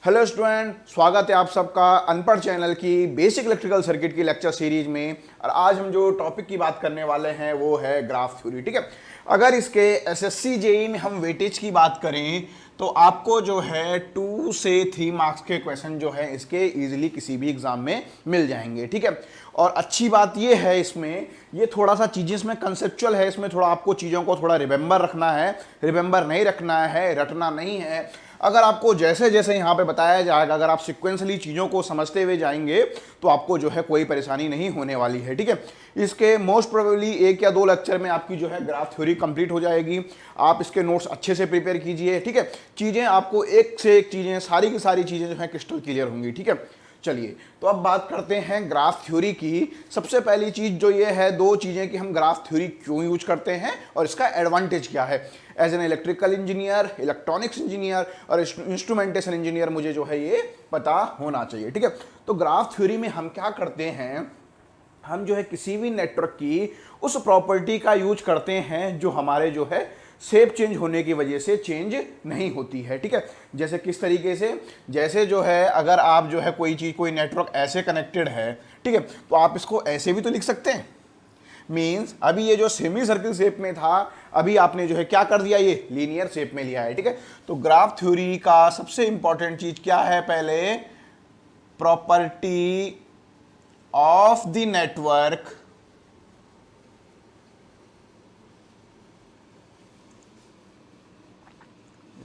Hello student, स्वागत है आप सबका अनपढ़ चैनल की बेसिक इलेक्ट्रिकल सर्किट की लेक्चर सीरीज में। और आज हम जो टॉपिक की बात करने वाले हैं वो है ग्राफ थ्योरी। ठीक है, अगर इसके एसएससी जेईई में हम वेटेज की बात करें तो आपको जो है 2 से 3 मार्क्स के क्वेश्चन जो है इसके इजीली किसी भी एग्जाम में मिल जाएंगे। ठीक है, और अच्छी बात ये है इसमें ये थोड़ा सा चीज़ें इसमें कंसेप्चुअल है, इसमें थोड़ा आपको चीज़ों को थोड़ा रिमेंबर रखना है, रिमेंबर नहीं रखना है, रटना नहीं है। अगर आपको जैसे जैसे यहाँ पे बताया जाएगा, अगर आप सिक्वेंसली चीज़ों को समझते हुए जाएंगे तो आपको जो है कोई परेशानी नहीं होने वाली है। ठीक है, इसके मोस्ट प्रोबेबली 1 या 2 लेक्चर में आपकी जो है ग्राफ थ्योरी कंप्लीट हो जाएगी। आप इसके नोट्स अच्छे से प्रिपेयर कीजिए। ठीक है, चीज़ें आपको एक से एक चीज़ें, सारी की सारी चीज़ें जो है क्रिस्टल क्लियर होंगी। ठीक है, चलिए तो अब बात करते हैं ग्राफ थ्योरी की। सबसे पहली चीज़ जो ये है, 2 चीज़ें कि हम ग्राफ थ्योरी क्यों यूज करते हैं और इसका एडवांटेज क्या है। As an electrical engineer, electronics engineer और इंस्ट्रूमेंटेशन इंजीनियर मुझे जो है ये पता होना चाहिए। ठीक है, तो ग्राफ थ्योरी में हम क्या करते हैं, हम जो है किसी भी नेटवर्क की उस प्रॉपर्टी का यूज करते हैं जो हमारे जो है शेप चेंज होने की वजह से चेंज नहीं होती है। ठीक है, जैसे किस तरीके से, जैसे जो है अगर आप जो है कोई चीज़, कोई नेटवर्क ऐसे कनेक्टेड है, ठीक है, तो आप इसको ऐसे भी तो लिख सकते हैं। मीन्स अभी ये जो सेमी सर्किल शेप में था, अभी आपने जो है क्या कर दिया, ये लीनियर शेप में लिया है। ठीक है, तो ग्राफ थ्योरी का सबसे इंपॉर्टेंट चीज क्या है, पहले property of the network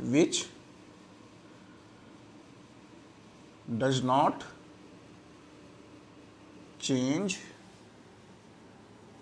which does not change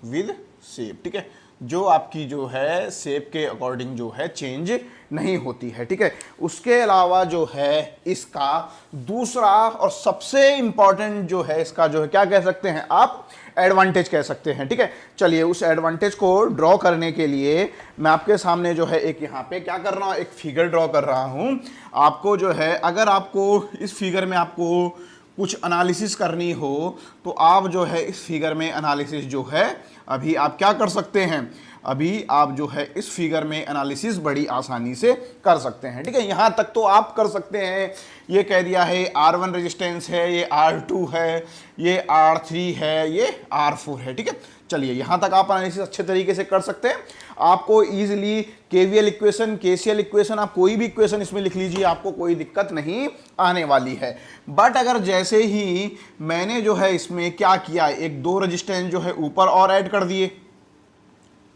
with shape। ठीक है, जो आपकी जो है शेप के अकॉर्डिंग जो है चेंज नहीं होती है। ठीक है, उसके अलावा जो है इसका दूसरा और सबसे इंपॉर्टेंट जो है इसका जो है क्या कह सकते हैं आप, एडवांटेज कह सकते हैं। ठीक है, चलिए उस एडवांटेज को ड्रॉ करने के लिए मैं आपके सामने जो है एक यहाँ पे क्या कर रहा हूँ, एक फिगर ड्रॉ कर रहा हूँ। आपको जो है अगर आपको इस फिगर में आपको कुछ एनालिसिस करनी हो तो आप जो है इस फिगर में एनालिसिस जो है अभी आप क्या कर सकते हैं, अभी आप जो है इस फिगर में एनालिसिस बड़ी आसानी से कर सकते हैं। ठीक है, यहाँ तक तो आप कर सकते हैं। ये कह दिया है R1 रेजिस्टेंस है, ये R2 है, ये R3 है, ये R4 है। ठीक है, चलिए यहाँ तक आप एनालिसिस अच्छे तरीके से कर सकते हैं। आपको easily KVL equation, KCL equation, आप कोई भी इक्वेशन इसमें लिख लीजिए, आपको कोई दिक्कत नहीं आने वाली है। बट अगर जैसे ही मैंने जो है इसमें क्या किया, 1-2 रेजिस्टेंस जो है ऊपर और ऐड कर दिए।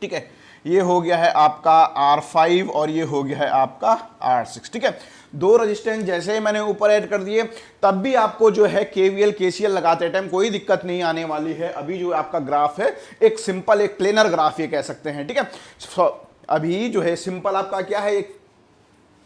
ठीक है, ये हो गया है आपका R5 और ये हो गया है आपका R6। ठीक है, 2 रेजिस्टेंस जैसे ही मैंने ऊपर ऐड कर दिए, तब भी आपको जो है केवीएल केसीएल लगाते टाइम कोई दिक्कत नहीं आने वाली है। अभी जो आपका ग्राफ है एक सिंपल, एक प्लेनर ग्राफ ये कह सकते हैं। ठीक है, अभी जो है सिंपल आपका क्या है, एक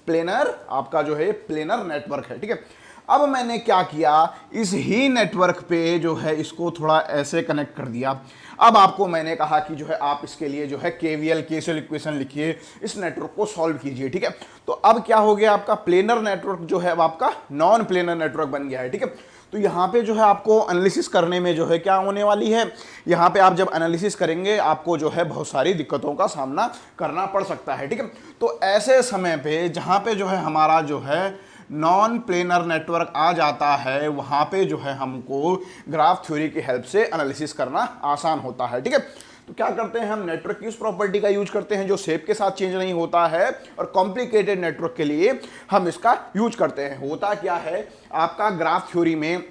प्लेनर, आपका जो है प्लेनर नेटवर्क है। ठीक है, अब मैंने क्या किया, इस ही नेटवर्क पे जो है इसको थोड़ा ऐसे कनेक्ट कर दिया। अब आपको मैंने कहा कि जो है आप इसके लिए जो है केवीएल केसीएल इक्वेशन लिखिए, इस नेटवर्क को सॉल्व कीजिए। ठीक है, तो अब क्या हो गया, आपका प्लेनर नेटवर्क जो है अब आपका नॉन प्लेनर नेटवर्क बन गया है। ठीक है, तो यहाँ पे जो है आपको एनालिसिस करने में जो है क्या होने वाली है, यहाँ पे आप जब एनालिसिस करेंगे आपको जो है बहुत सारी दिक्कतों का सामना करना पड़ सकता है। ठीक है, तो ऐसे समय पे जहाँ पे जो है हमारा जो है नॉन प्लेनर नेटवर्क आ जाता है, वहाँ पे जो है हमको ग्राफ थ्योरी की हेल्प से एनालिसिस करना आसान होता है। ठीक है, तो क्या करते हैं हम, नेटवर्क की उस प्रॉपर्टी का यूज करते हैं जो शेप के साथ चेंज नहीं होता है, और कॉम्प्लिकेटेड नेटवर्क के लिए हम इसका यूज करते हैं। होता क्या है, आपका ग्राफ थ्योरी में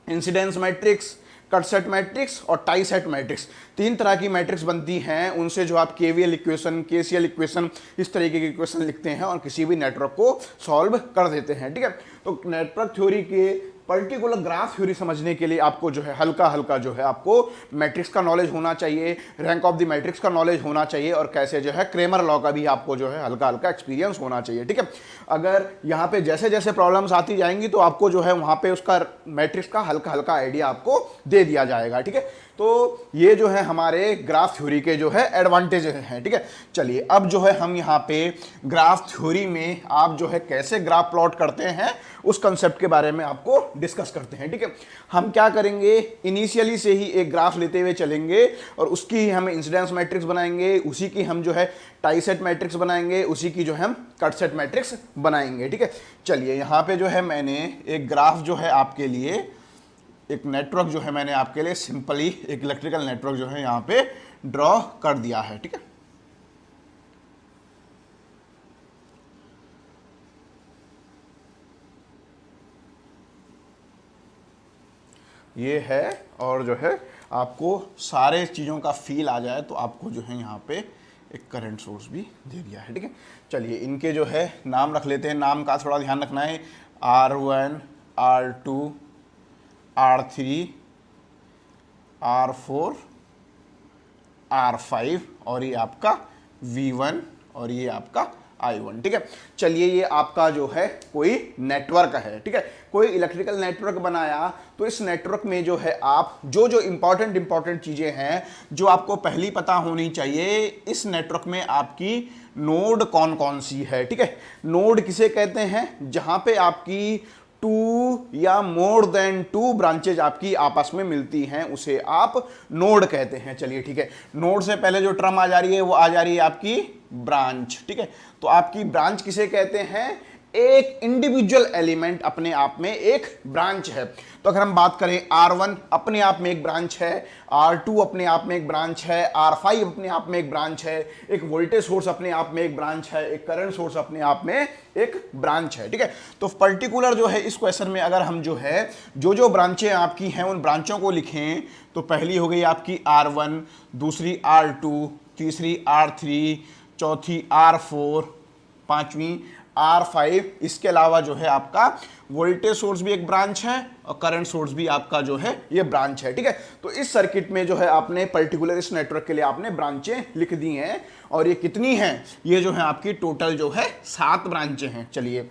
incidence matrix, cut set matrix और टाई सेट मैट्रिक्स, 3 तरह की मैट्रिक्स बनती हैं। उनसे जो आप केवीएल इक्वेशन, केसीएल इक्वेशन, इस तरीके की इक्वेशन लिखते हैं और किसी भी नेटवर्क को सॉल्व कर देते हैं। ठीक है, तो नेटवर्क थ्योरी के पर्टिकुलर ग्राफ थ्योरी समझने के लिए आपको जो है हल्का हल्का जो है आपको मैट्रिक्स का नॉलेज होना चाहिए, रैंक ऑफ द मैट्रिक्स का नॉलेज होना चाहिए, और कैसे जो है क्रेमर लॉ का भी आपको जो है हल्का हल्का एक्सपीरियंस होना चाहिए। ठीक है, अगर यहाँ पे जैसे जैसे प्रॉब्लम्स आती जाएंगी तो आपको जो है वहाँ पे उसका मैट्रिक्स का हल्का हल्का आइडिया आपको दे दिया जाएगा। ठीक है, तो ये जो है हमारे ग्राफ थ्योरी के जो है एडवांटेज हैं, ठीक है। चलिए अब जो है हम यहाँ पे ग्राफ थ्योरी में आप जो है कैसे ग्राफ प्लॉट करते हैं उस कंसेप्ट के बारे में आपको डिस्कस करते हैं, ठीक है। हम क्या करेंगे, इनिशियली से ही एक ग्राफ लेते हुए चलेंगे और उसकी ही हम इंसिडेंस मैट्रिक्स बनाएंगे, उसी की हम जो है टाई सेट मैट्रिक्स बनाएंगे, उसी की जो है हम कट सेट मैट्रिक्स बनाएंगे, ठीक है। चलिए यहाँ पे जो है मैंने एक ग्राफ जो है आपके लिए, एक नेटवर्क जो है मैंने आपके लिए सिंपली एक इलेक्ट्रिकल नेटवर्क जो है यहाँ पे ड्रॉ कर दिया है, ठीक है। ये है और जो है आपको सारे चीज़ों का फील आ जाए तो आपको जो है यहाँ पे एक करंट सोर्स भी दे दिया है, ठीक है। चलिए इनके जो है नाम रख लेते हैं, नाम का थोड़ा ध्यान रखना है। R1, R2, R3, R4, R5 और ये आपका V1 और ये आपका I1, ठीक है। चलिए ये आपका जो है कोई नेटवर्क है, ठीक है। कोई इलेक्ट्रिकल नेटवर्क बनाया तो इस नेटवर्क में जो है आप जो इंपॉर्टेंट चीजें हैं जो आपको पहली पता होनी चाहिए, इस नेटवर्क में आपकी नोड कौन कौन सी है, ठीक है। नोड किसे कहते हैं, जहां पे आपकी 2 या मोर देन 2 ब्रांचेज आपकी आपस में मिलती हैं उसे आप नोड कहते हैं। चलिए ठीक है, नोड से पहले जो टर्म आ जा रही है वो आ जा रही है आपकी ब्रांच, ठीक है। तो आपकी ब्रांच किसे कहते हैं, एक इंडिविजुअल एलिमेंट अपने आप में एक ब्रांच है। तो अगर हम बात करें R1 अपने आप में एक ब्रांच है, R2 अपने आप में एक ब्रांच है, R5 अपने आप में एक ब्रांच है, एक वोल्टेज सोर्स अपने आप में एक ब्रांच है, एक करंट सोर्स अपने आप में एक ब्रांच है, ठीक है। तो पर्टिकुलर जो है इस क्वेश्चन में अगर हम जो है जो ब्रांचें आपकी हैं उन ब्रांचों को लिखें तो पहली हो गई आपकी R1, दूसरी R2, तीसरी R3, चौथी R4, पांचवी R5। इसके अलावा जो है आपका वोल्टेज सोर्स भी एक ब्रांच है और करंट सोर्स भी आपका जो है ये ब्रांच है, ठीक है। तो इस सर्किट में जो है आपने पर्टिकुलर इस नेटवर्क के लिए आपने ब्रांचें लिख दी हैं और ये कितनी हैं, ये जो है आपकी टोटल जो है 7 ब्रांचें हैं। चलिए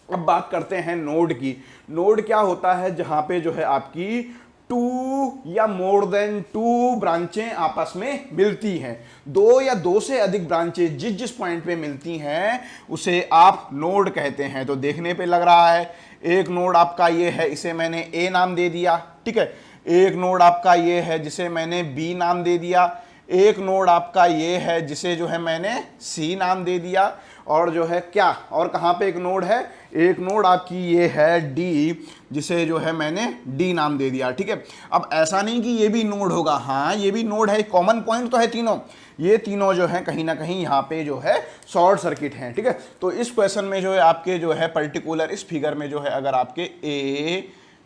अब बात करते हैं नोड की। नोड क्या होता है, जहां पे जो है आपकी 2 या मोर देन 2 ब्रांचें आपस में मिलती हैं। 2 या 2 से अधिक ब्रांचें जिस पॉइंट पे मिलती हैं उसे आप नोड कहते हैं। तो देखने पे लग रहा है एक नोड आपका ये है, इसे मैंने A नाम दे दिया, ठीक है। एक नोड आपका ये है जिसे मैंने B नाम दे दिया, एक नोड आपका ये है जिसे जो है मैंने C नाम दे दिया, और जो है क्या, और कहाँ पे एक नोड है, एक नोड आपकी ये है D जिसे जो है मैंने D नाम दे दिया, ठीक है। अब ऐसा नहीं कि ये भी नोड होगा, हाँ ये भी नोड है, कॉमन पॉइंट तो है तीनों, ये तीनों जो है कहीं ना कहीं यहाँ पे जो है शॉर्ट सर्किट हैं, ठीक है। तो इस क्वेश्चन में जो है आपके जो है पर्टिकुलर इस फिगर में जो है अगर आपके A,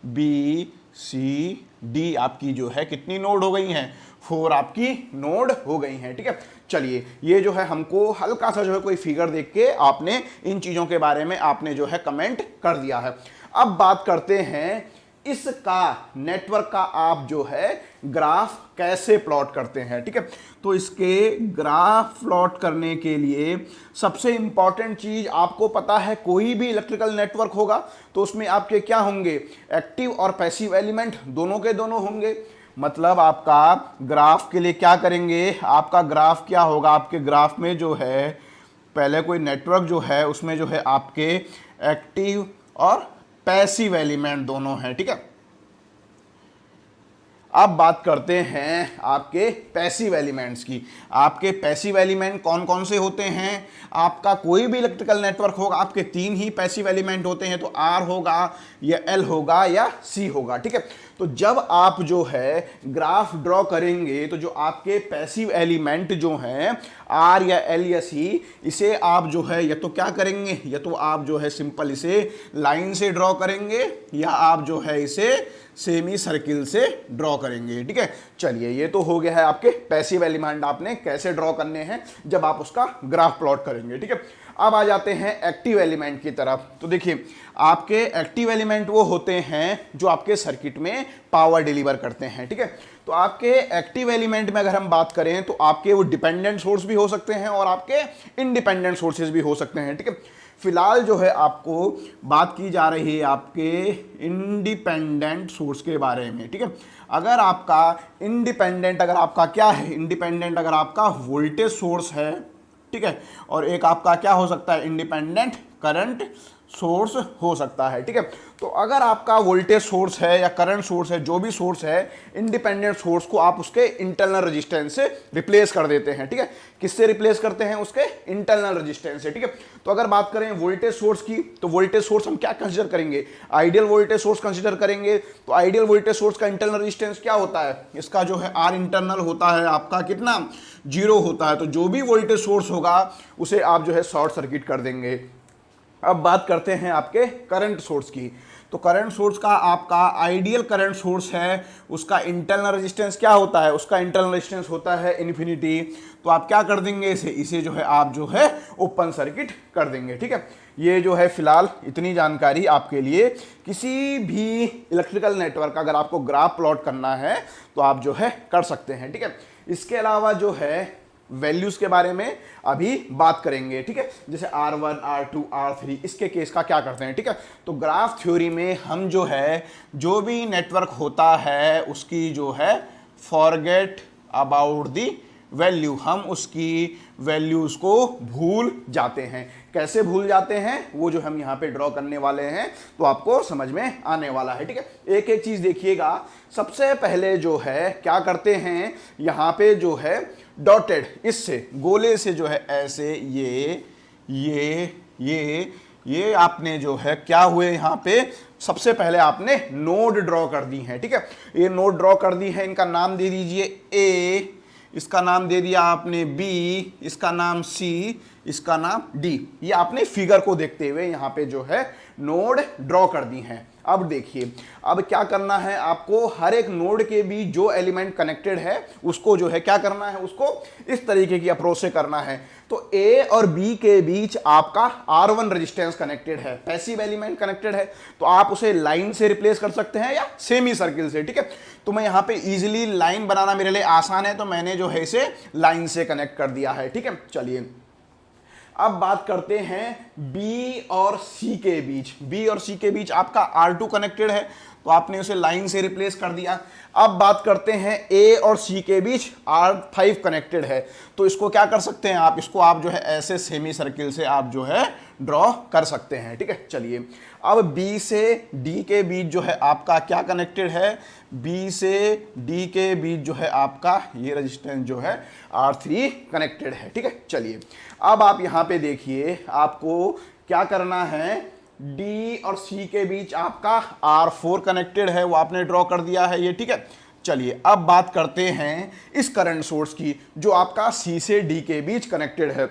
B, C, D आपकी जो है कितनी नोड हो गई हैं, 4 आपकी नोड हो गई हैं, ठीक है। चलिए ये जो है हमको हल्का सा जो है कोई फिगर देख के आपने इन चीजों के बारे में आपने जो है कमेंट कर दिया है। अब बात करते हैं इसका, नेटवर्क का आप जो है ग्राफ कैसे प्लॉट करते हैं, ठीक है। तो इसके ग्राफ प्लॉट करने के लिए सबसे इंपॉर्टेंट चीज आपको पता है, कोई भी इलेक्ट्रिकल नेटवर्क होगा तो उसमें आपके क्या होंगे, एक्टिव और पैसिव एलिमेंट दोनों के दोनों होंगे। मतलब आपका ग्राफ के लिए क्या करेंगे, आपका ग्राफ क्या होगा, आपके ग्राफ में जो है पहले कोई नेटवर्क जो है उसमें जो है आपके एक्टिव और पैसिव एलिमेंट दोनों हैं, ठीक है। अब बात करते हैं आपके पैसिव एलिमेंट्स की। आपके पैसिव एलिमेंट कौन कौन से होते हैं, आपका कोई भी इलेक्ट्रिकल नेटवर्क होगा आपके 3 ही पैसिव एलिमेंट होते हैं, तो R होगा या L होगा या C होगा, ठीक है। तो जब आप जो है ग्राफ ड्रॉ करेंगे तो जो आपके पैसिव एलिमेंट जो हैं R या L या C, इसे आप जो है या तो क्या करेंगे, या तो आप जो है सिंपल इसे लाइन से ड्रॉ करेंगे या आप जो है इसे सेमी सर्किल से ड्रॉ करेंगे, ठीक है। चलिए ये तो हो गया है आपके पैसिव एलिमेंट आपने कैसे ड्रॉ करने हैं जब आप उसका ग्राफ प्लॉट करेंगे, ठीक है। अब आ जाते हैं एक्टिव एलिमेंट की तरफ। तो देखिए आपके एक्टिव एलिमेंट वो होते हैं जो आपके सर्किट में पावर डिलीवर करते हैं, ठीक है। तो आपके एक्टिव एलिमेंट में अगर हम बात करें तो आपके वो डिपेंडेंट सोर्स भी हो सकते हैं और आपके इंडिपेंडेंट सोर्सेज भी हो सकते हैं, ठीक है। फिलहाल जो है आपको बात की जा रही है आपके इंडिपेंडेंट सोर्स के बारे में, ठीक है। अगर आपका इंडिपेंडेंट, अगर आपका क्या है इंडिपेंडेंट, अगर आपका वोल्टेज सोर्स है, ठीक है, और एक आपका क्या हो सकता है इंडिपेंडेंट करंट सोर्स हो सकता है, ठीक है। तो अगर आपका वोल्टेज सोर्स है या करंट सोर्स है, जो भी सोर्स है, इंडिपेंडेंट सोर्स को आप उसके इंटरनल रेजिस्टेंस से रिप्लेस कर देते हैं, ठीक है। किससे रिप्लेस करते हैं? उसके इंटरनल रेजिस्टेंस से, ठीक है। तो अगर बात करें वोल्टेज सोर्स की, तो वोल्टेज सोर्स हम क्या कंसीडर करेंगे? आइडियल वोल्टेज सोर्स कंसीडर करेंगे। तो आइडियल वोल्टेज सोर्स का इंटरनल रेजिस्टेंस क्या होता है? इसका जो है आर इंटरनल होता है आपका कितना? 0 होता है। तो जो भी वोल्टेज सोर्स होगा उसे आप जो है शॉर्ट सर्किट कर देंगे। अब बात करते हैं आपके करंट सोर्स की। तो करंट सोर्स का आपका आइडियल करंट सोर्स है, उसका इंटरनल रेजिस्टेंस क्या होता है? उसका इंटरनल रेजिस्टेंस होता है इन्फिनिटी। तो आप क्या कर देंगे? इसे जो है आप जो है ओपन सर्किट कर देंगे, ठीक है। ये जो है फिलहाल इतनी जानकारी आपके लिए। किसी भी इलेक्ट्रिकल नेटवर्क अगर आपको ग्राफ प्लॉट करना है तो आप जो है कर सकते हैं, ठीक है। इसके अलावा जो है वैल्यूज के बारे में अभी बात करेंगे, ठीक है। जैसे R1, R2, R3 इसके केस का क्या करते हैं, ठीक है। तो ग्राफ थ्योरी में हम जो है जो भी नेटवर्क होता है उसकी जो है फॉरगेट अबाउट दी वैल्यू, हम उसकी वैल्यूज को भूल जाते हैं। कैसे भूल जाते हैं वो जो हम यहाँ पे ड्रॉ करने वाले हैं तो आपको समझ में आने वाला है, ठीक है। एक एक चीज देखिएगा। सबसे पहले जो है क्या करते हैं, यहाँ पे जो है डॉटेड इससे गोले से जो है ऐसे ये आपने जो है क्या हुए यहाँ पे सबसे पहले आपने नोड ड्रॉ कर दी है, ठीक है। ये नोड ड्रॉ कर दी है, इनका नाम दे दीजिए ए, इसका नाम दे दिया आपने बी, इसका नाम सी, इसका नाम डी। ये आपने फिगर को देखते हुए यहाँ पे जो है नोड ड्रॉ कर दी हैं। अब देखिए अब क्या करना है आपको, हर एक नोड के बीच जो एलिमेंट कनेक्टेड है उसको जो है क्या करना है, उसको इस तरीके की अप्रोच से करना है। तो ए और बी के बीच आपका R1 रेजिस्टेंस कनेक्टेड है, पैसिव एलिमेंट कनेक्टेड है। तो आप उसे लाइन से रिप्लेस कर सकते हैं या सेमी सर्किल से, ठीक है। तो मैं यहाँ पे इजीली लाइन बनाना मेरे लिए आसान है तो मैंने जो है इसे लाइन से कनेक्ट कर दिया है, ठीक है। चलिए अब बात करते हैं B और C के बीच। B और C के बीच आपका R2 कनेक्टेड है तो आपने उसे लाइन से रिप्लेस कर दिया। अब बात करते हैं A और C के बीच R5 कनेक्टेड है तो इसको क्या कर सकते हैं आप, इसको आप जो है ऐसे सेमी सर्किल से आप जो है ड्रॉ कर सकते हैं, ठीक है। चलिए अब B से D के बीच जो है आपका क्या कनेक्टेड है, B से D के बीच जो है आपका ये रेजिस्टेंस जो है R3 कनेक्टेड है, ठीक है। चलिए अब आप यहाँ पे देखिए आपको क्या करना है, D और C के बीच आपका R4 कनेक्टेड है, वो आपने ड्रॉ कर दिया है ये, ठीक है। चलिए अब बात करते हैं इस करंट सोर्स की जो आपका C से D के बीच कनेक्टेड है।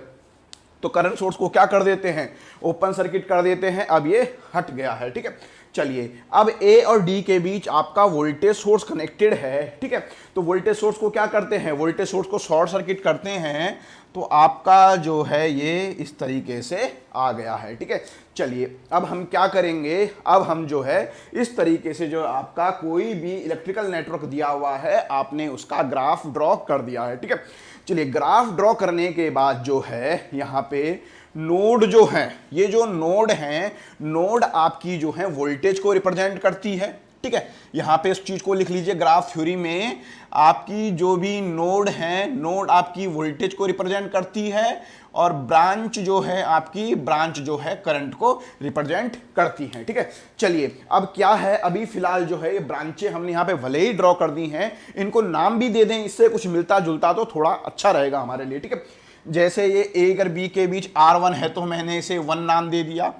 तो करंट सोर्स को क्या कर देते हैं, ओपन सर्किट कर देते हैं। अब ये हट गया है, ठीक है। चलिए अब A और D के बीच आपका वोल्टेज सोर्स कनेक्टेड है, ठीक है। तो वोल्टेज सोर्स को क्या करते हैं, वोल्टेज सोर्स को शॉर्ट सर्किट करते हैं तो आपका जो है ये इस तरीके से आ गया है, ठीक है। चलिए अब हम क्या करेंगे, अब हम जो है इस तरीके से जो आपका कोई भी इलेक्ट्रिकल नेटवर्क दिया हुआ है आपने उसका ग्राफ ड्रॉ कर दिया है, ठीक है। चलिए ग्राफ ड्रॉ करने के बाद जो है यहाँ पे नोड जो है, ये जो नोड हैं, नोड आपकी जो है वोल्टेज को रिप्रेजेंट करती है, ठीक है। यहाँ पे इस चीज को लिख लीजिए, ग्राफ थ्योरी में आपकी जो भी नोड है, नोड आपकी वोल्टेज को रिप्रेजेंट करती है और ब्रांच जो है आपकी ब्रांच जो है करंट को रिप्रेजेंट करती है, ठीक है। चलिए अब क्या है, अभी फिलहाल जो है ये ब्रांचें हमने यहाँ पे भले ही ड्रॉ कर दी हैं, इनको नाम भी दे दें, इससे कुछ मिलता जुलता तो थोड़ा अच्छा रहेगा हमारे लिए, ठीक है। जैसे ये A और B के बीच R1 है तो मैंने इसे 1 नाम दे दिया,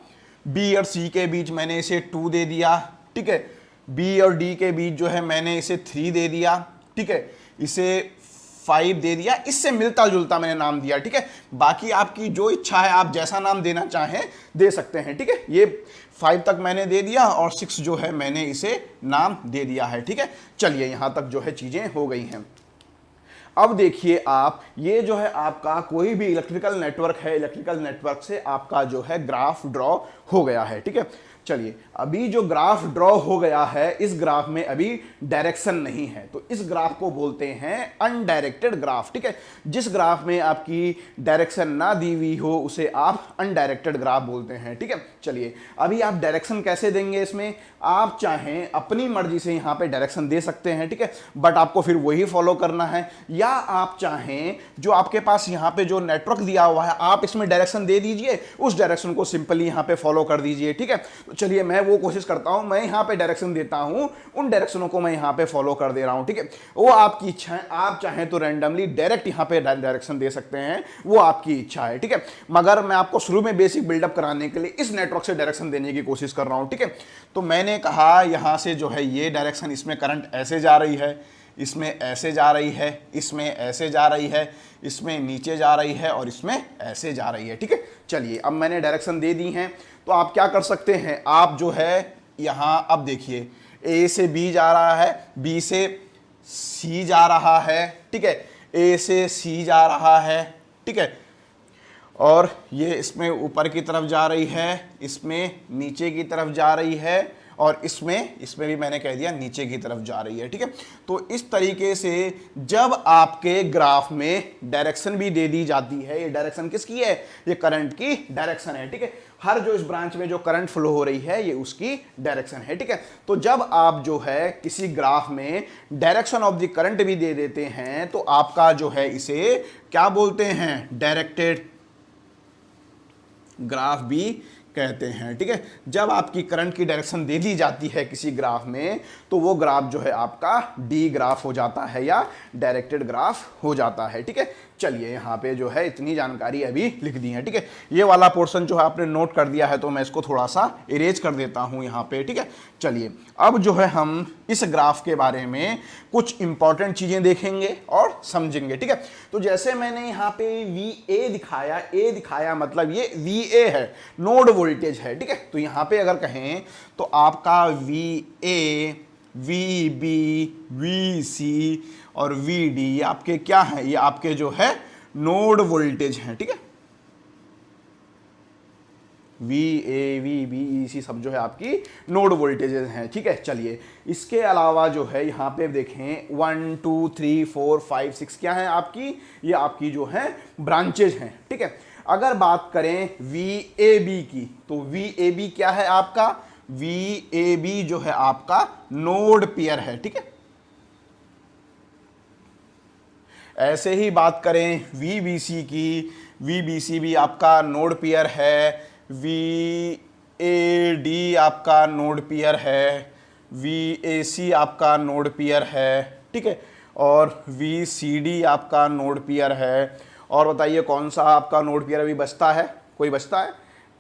B और C के बीच मैंने इसे 2 दे दिया, ठीक है। B और D के बीच जो है मैंने इसे 3 दे दिया, ठीक है। इसे 5 दे दिया, इससे मिलता जुलता मैंने नाम दिया, ठीक है। बाकी आपकी जो इच्छा है आप जैसा नाम देना चाहें दे सकते हैं, ठीक है। ये 5 तक मैंने दे दिया और 6 जो है मैंने इसे नाम दे दिया है, ठीक है। चलिए यहाँ तक जो है चीजें हो गई हैं। अब देखिए आप, ये जो है आपका कोई भी इलेक्ट्रिकल नेटवर्क है, इलेक्ट्रिकल नेटवर्क से आपका जो है ग्राफ ड्रॉ हो गया है, ठीक है। चलिए, अभी जो ग्राफ ड्रॉ हो गया है, इस ग्राफ में अभी डायरेक्शन नहीं है, तो इस ग्राफ को बोलते हैं अनडायरेक्टेड ग्राफ, ठीक है। जिस ग्राफ में आपकी डायरेक्शन ना दी हुई हो उसे आप अनडायरेक्टेड ग्राफ बोलते हैं, ठीक है। चलिए, अभी आप डायरेक्शन कैसे देंगे इसमें, आप चाहें अपनी मर्जी से यहां पे डायरेक्शन दे सकते हैं, ठीक है, बट आपको फिर वही फॉलो करना है, या आप चाहें जो आपके पास यहां पे जो नेटवर्क दिया हुआ है आप इसमें डायरेक्शन दे दीजिए, उस डायरेक्शन को सिंपली यहां पे फॉलो कर दीजिए, ठीक है। तो चलिए, मैं वो कोशिश करता हूं, मैं यहां पे डायरेक्शन देता हूं, उन डायरेक्शनों को मैं यहां पे फॉलो कर दे रहा हूं, ठीक है। वो आपकी इच्छा है, आप चाहें तो रैंडमली डायरेक्ट यहां पे डायरेक्शन दे सकते हैं, वो आपकी इच्छा है, ठीक है। मगर मैं आपको शुरू में बेसिक बिल्डअप कराने के लिए इस नेटवर्क से डायरेक्शन देने की कोशिश कर रहा हूं, ठीक है। तो मैंने कहा यहां से जो है ये डायरेक्शन, इसमें करंट ऐसे जा रही है, इसमें ऐसे जा रही है, इसमें ऐसे जा रही है, इसमें नीचे जा रही है और इसमें ऐसे जा रही है, ठीक है। चलिए, अब मैंने डायरेक्शन दे दी हैं, तो आप क्या कर सकते हैं, आप जो है यहां अब देखिए, ए से बी जा रहा है, बी से सी जा रहा है, ठीक है, ए से सी जा रहा है, ठीक है, और ये इसमें ऊपर की तरफ जा रही है, इसमें नीचे की तरफ जा रही है, और इसमें भी मैंने कह दिया नीचे की तरफ जा रही है, ठीक है। तो इस तरीके से जब आपके ग्राफ में डायरेक्शन भी दे दी जाती है, ये डायरेक्शन किसकी है, ये करंट की डायरेक्शन है, ठीक है। हर जो इस ब्रांच में जो करंट फ्लो हो रही है ये उसकी डायरेक्शन है, ठीक है। तो जब आप जो है किसी ग्राफ में डायरेक्शन ऑफ द करंट भी दे देते हैं तो आपका जो है इसे क्या बोलते हैं, डायरेक्टेड ग्राफ भी कहते हैं, ठीक है। जब आपकी करंट की डायरेक्शन दे दी जाती है किसी ग्राफ में तो वो ग्राफ जो है आपका डी ग्राफ हो जाता है या डायरेक्टेड ग्राफ हो जाता है, ठीक है। चलिए, यहाँ पे जो है इतनी जानकारी अभी लिख दी है, ठीक है। ये वाला पोर्शन जो है आपने नोट कर दिया है तो मैं इसको थोड़ा सा इरेज कर देता हूँ यहाँ पे, ठीक है। चलिए, अब जो है हम इस ग्राफ के बारे में कुछ इंपॉर्टेंट चीजें देखेंगे और समझेंगे, ठीक है। तो जैसे मैंने यहाँ पे VA दिखाया, ए दिखाया मतलब ये VA है, नोड वोल्टेज है, ठीक है। तो यहाँ पे अगर कहें तो आपका VA, VB, VC और VD ये आपके क्या है, ये आपके जो है नोड वोल्टेज हैं, ठीक है। VA, VB, EC सब जो है आपकी नोड वोल्टेजेस हैं, ठीक है। चलिए, इसके अलावा जो है यहाँ पे देखें 1 2 3 4 5 6 क्या है आपकी, ये आपकी जो है ब्रांचेज हैं, ठीक है। अगर बात करें VAB की तो VAB क्या है आपका, VAB जो है आपका नोड पेयर है, ठीक है। ऐसे ही बात करें VBC की, VBC भी आपका नोड पेयर है, VAD आपका नोड पेयर है, VAC आपका नोड पेयर है, ठीक है, और VCD आपका नोड पेयर है। और बताइए कौन सा आपका नोड पेयर अभी बचता है, कोई बचता है,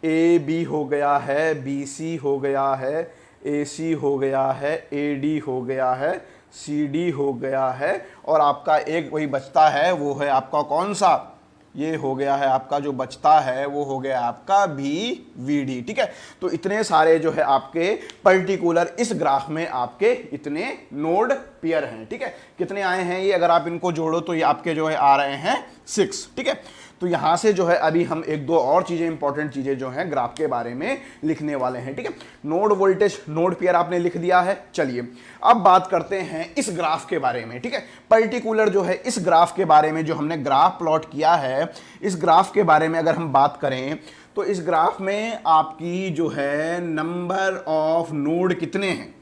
AB हो गया है, BC हो गया है, AC हो गया है, AD हो गया है, CD हो गया है, और आपका एक वही बचता है, वो है आपका कौन सा, ये हो गया है आपका जो बचता है वो हो गया आपका VD, ठीक है। तो इतने सारे जो है आपके पर्टिकुलर इस ग्राफ में आपके इतने नोड पेयर हैं, ठीक है। कितने आए हैं ये, अगर आप इनको जोड़ो तो ये आपके जो है आ रहे हैं 6, ठीक है। तो यहां से जो है अभी हम एक दो और चीजें, इंपॉर्टेंट चीजें जो हैं ग्राफ के बारे में लिखने वाले हैं, ठीक है। नोड वोल्टेज, नोड पेयर आपने लिख दिया है। चलिए, अब बात करते हैं इस ग्राफ के बारे में, ठीक है। पर्टिकुलर जो है इस ग्राफ के बारे में, जो हमने ग्राफ प्लॉट किया है, इस ग्राफ के बारे में अगर हम बात करें तो इस ग्राफ में आपकी जो है नंबर ऑफ नोड कितने हैं,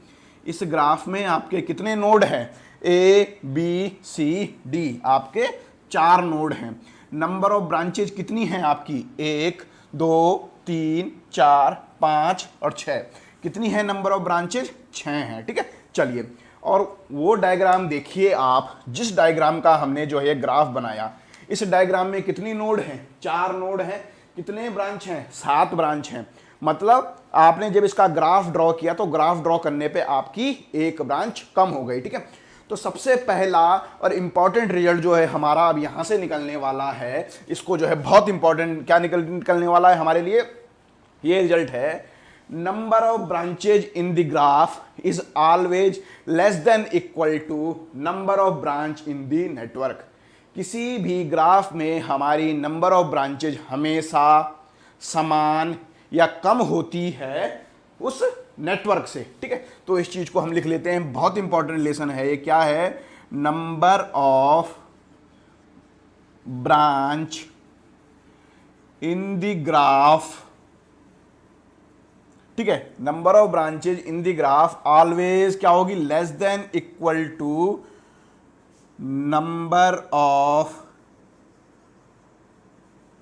इस ग्राफ में आपके कितने नोड हैं, ABCD आपके 4 नोड हैं। नंबर ऑफ ब्रांचेज कितनी हैं आपकी, 1 2 3 4 5 और 6, कितनी है नंबर ऑफ ब्रांचेज, 6 हैं, ठीक है। चलिए, और वो डायग्राम देखिए आप, जिस डायग्राम का हमने जो है ग्राफ बनाया, इस डायग्राम में कितनी नोड हैं, 4 नोड हैं, कितने ब्रांच हैं, 7 ब्रांच हैं। मतलब आपने जब इसका ग्राफ ड्रॉ किया तो ग्राफ ड्रॉ करने पे आपकी एक ब्रांच कम हो गई, ठीक है। तो सबसे पहला और इंपॉर्टेंट रिजल्ट जो है हमारा अब यहां से निकलने वाला है, इसको जो है बहुत इंपॉर्टेंट क्या निकलने वाला है हमारे लिए, ये रिजल्ट है, number of branches in the graph is always less than equal to number of branch in the network. किसी भी ग्राफ में हमारी नंबर ऑफ ब्रांचेज हमेशा समान या कम होती है उस नेटवर्क से, ठीक है। तो इस चीज को हम लिख लेते हैं, बहुत इंपॉर्टेंट रिलेशन है ये। क्या है? Number of branch in the graph, ठीक है, number of branches in the graph always क्या होगी? Less than equal to number of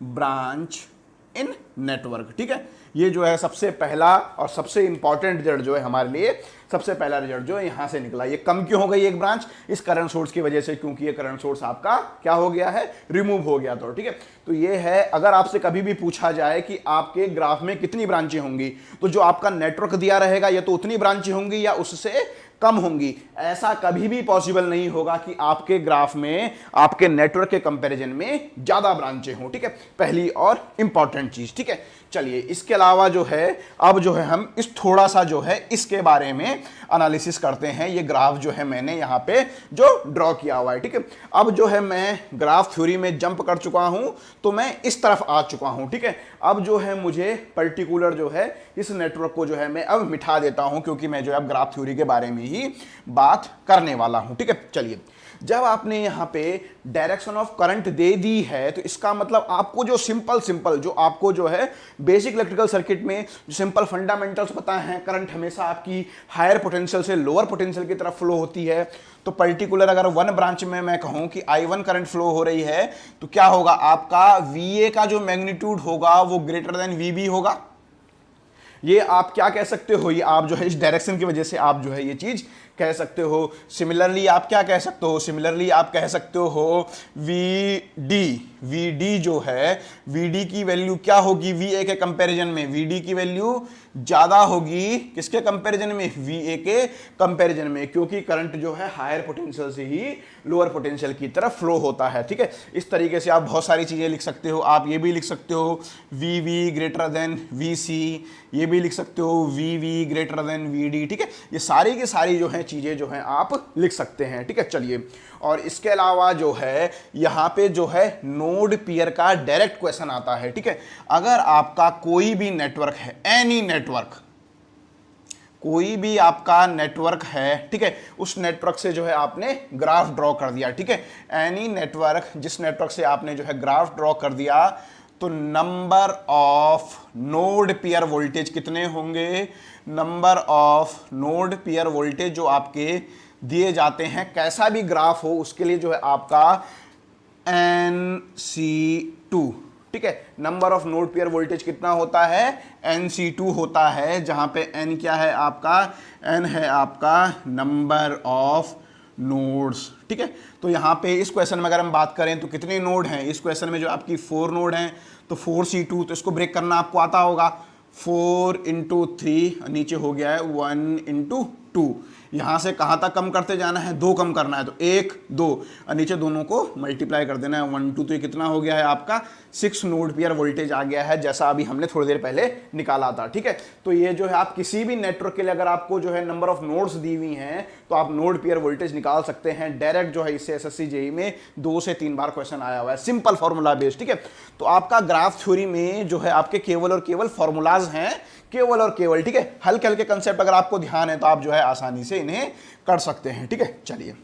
branch in network, ठीक है। ये जो है सबसे पहला और सबसे इंपॉर्टेंट रिजल्ट जो है हमारे लिए, सबसे पहला रिजल्ट जो है यहां से निकला। ये कम क्यों हो गई एक ब्रांच? इस करंट सोर्स की वजह से, क्योंकि ये करंट सोर्स आपका क्या हो गया है? रिमूव हो गया। तो ठीक है, तो ये है। अगर आपसे कभी भी पूछा जाए कि आपके ग्राफ में कितनी ब्रांचें होंगी, तो जो आपका नेटवर्क दिया रहेगा या तो उतनी ब्रांचें होंगी या उससे कम होंगी। ऐसा कभी भी पॉसिबल नहीं होगा कि आपके ग्राफ में आपके नेटवर्क के कंपैरिजन में ज्यादा ब्रांचें हों, ठीक है। पहली और इंपॉर्टेंट चीज, ठीक है। चलिए, इसके अलावा जो है अब जो है हम इस थोड़ा सा जो है इसके बारे में एनालिसिस करते हैं। ये ग्राफ जो है मैंने यहाँ पे जो ड्रॉ किया हुआ है, ठीक है। अब जो है मैं ग्राफ थ्योरी में जंप कर चुका हूं, तो मैं इस तरफ आ चुका हूं, ठीक है। अब जो है मुझे पर्टिकुलर जो है इस नेटवर्क को जो है मैं अब मिटा देता हूं, क्योंकि मैं जो है अब ग्राफ थ्योरी के बारे में ही बात करने वाला हूं, ठीक है। चलिए, जब आपने यहाँ पे डायरेक्शन ऑफ करंट दे दी है, तो इसका मतलब आपको जो सिंपल जो आपको जो है बेसिक इलेक्ट्रिकल सर्किट में जो सिंपल फंडामेंटल्स पता है, करंट हमेशा आपकी हायर पोटेंशियल से लोअर पोटेंशियल की तरफ फ्लो होती है। तो पर्टिकुलर अगर वन ब्रांच में मैं कहूं कि I1 करंट फ्लो हो रही है, तो क्या होगा? आपका VA का जो मैग्नीट्यूड होगा वो ग्रेटर देन VB होगा। ये आप क्या कह सकते हो? ये आप जो है इस डायरेक्शन की वजह से आप जो है ये चीज कह सकते हो। सिमिलरली आप क्या कह सकते हो? सिमिलरली आप कह सकते हो VD जो है, VD की वैल्यू क्या होगी? VA के कंपैरिजन में VD की वैल्यू ज्यादा होगी। किसके कंपैरिजन में? VA के कंपैरिजन में, क्योंकि करंट जो है हायर पोटेंशियल से ही लोअर पोटेंशियल की तरफ फ्लो होता है, ठीक है। इस तरीके से आप बहुत सारी चीजें लिख सकते हो। आप ये भी लिख सकते हो VV ग्रेटर देन VC, ये भी लिख सकते हो VV ग्रेटर देन VD, ठीक है। ये सारी की सारी जो है चीजें जो हैं आप लिख सकते हैं, ठीक है। चलिए, और इसके अलावा जो है यहाँ पे जो है नोड पेयर का डायरेक्ट क्वेश्चन आता है, ठीक है। अगर आपका कोई भी नेटवर्क है, एनी नेटवर्क, कोई भी आपका नेटवर्क है, ठीक है, उस नेटवर्क से जो है आपने ग्राफ ड्रॉ कर दिया, ठीक है। एनी नेटवर्क, जिस नेटवर्क से आपने जो है ग्राफ ड्रॉ कर दिया, तो number of node pair voltage कितने होंगे? Number of node pair voltage जो आपके दिए जाते हैं, कैसा भी ग्राफ हो उसके लिए जो है आपका NC2, ठीक है। Number of node pair voltage कितना होता है? NC2 होता है, जहां पे N क्या है आपका? N है आपका नंबर ऑफ नोड्स, ठीक है। तो यहाँ पे इस क्वेश्चन में अगर हम बात करें तो कितने नोड हैं इस क्वेश्चन में? जो आपकी 4 नोड हैं, तो 4C2, तो इसको ब्रेक करना आपको आता होगा। 4 × 3, नीचे हो गया है 1 × 2। यहां से कहां तक कम करते जाना है? 2 कम करना है, तो 1 2 और नीचे दोनों को मल्टीप्लाई कर देना है 1 2। तो ये कितना हो गया है आपका? 6 नोड पेयर वोल्टेज आ गया है, जैसा अभी हमने थोड़ी देर पहले निकाला था, ठीक है। तो ये जो है आप किसी भी नेटवर्क के लिए अगर आपको जो है नंबर ऑफ नोड्स दी हुई हैं, तो आप नोड पेयर वोल्टेज निकाल सकते हैं डायरेक्ट। जो है इससे SSC JEE में 2 से 3 बार क्वेश्चन आया हुआ है, सिंपल फॉर्मूला बेस्ड, ठीक है। तो आपका ग्राफ थ्योरी में जो है आपके केवल और केवल फॉर्मूलाज हैं, केवल और केवल, ठीक है। हल्के हल्के कंसेप्ट अगर आपको ध्यान है तो आप जो है आसानी से इन्हें कर सकते हैं, ठीक है। चलिए,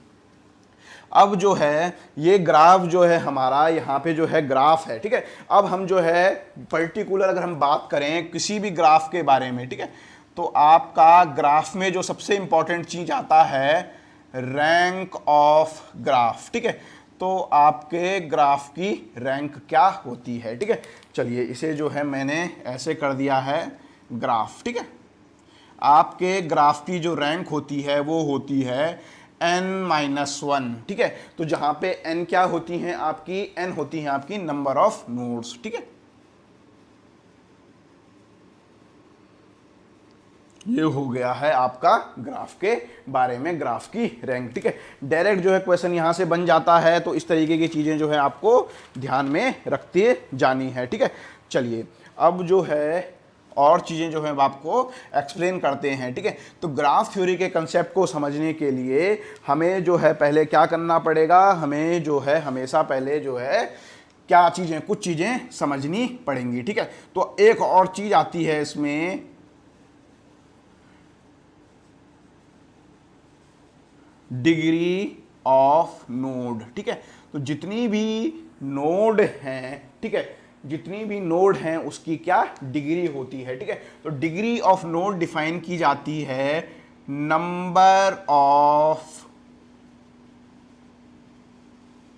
अब जो है ये ग्राफ जो है हमारा यहाँ पे जो है ग्राफ है, ठीक है। अब हम जो है पर्टिकुलर अगर हम बात करें किसी भी ग्राफ के बारे में, ठीक है, तो आपका ग्राफ में जो सबसे इंपॉर्टेंट चीज आता है रैंक ऑफ ग्राफ, ठीक है। तो आपके ग्राफ की रैंक क्या होती है, ठीक है। चलिए, इसे जो है मैंने ऐसे कर दिया है ग्राफ, ठीक है। आपके ग्राफ की जो रैंक होती है वो होती है n-1, ठीक है। तो जहां पे n क्या होती हैं आपकी? n होती है आपकी नंबर ऑफ नोड्स, ठीक है। ये हो गया है आपका ग्राफ के बारे में ग्राफ की रैंक, ठीक है। डायरेक्ट जो है क्वेश्चन यहां से बन जाता है, तो इस तरीके की चीजें जो है आपको ध्यान में रखते जानी है, ठीक है। चलिए, अब जो है और चीज़ें जो है आपको एक्सप्लेन करते हैं, ठीक है। तो ग्राफ थ्योरी के कंसेप्ट को समझने के लिए हमें जो है पहले क्या करना पड़ेगा, हमें जो है हमेशा पहले जो है क्या चीज़ें, कुछ चीज़ें समझनी पड़ेंगी, ठीक है। तो एक और चीज़ आती है इसमें, डिग्री ऑफ नोड, ठीक है। तो जितनी भी नोड हैं, ठीक है, जितनी भी नोड हैं उसकी क्या डिग्री होती है, ठीक है। तो डिग्री ऑफ नोड डिफाइन की जाती है number of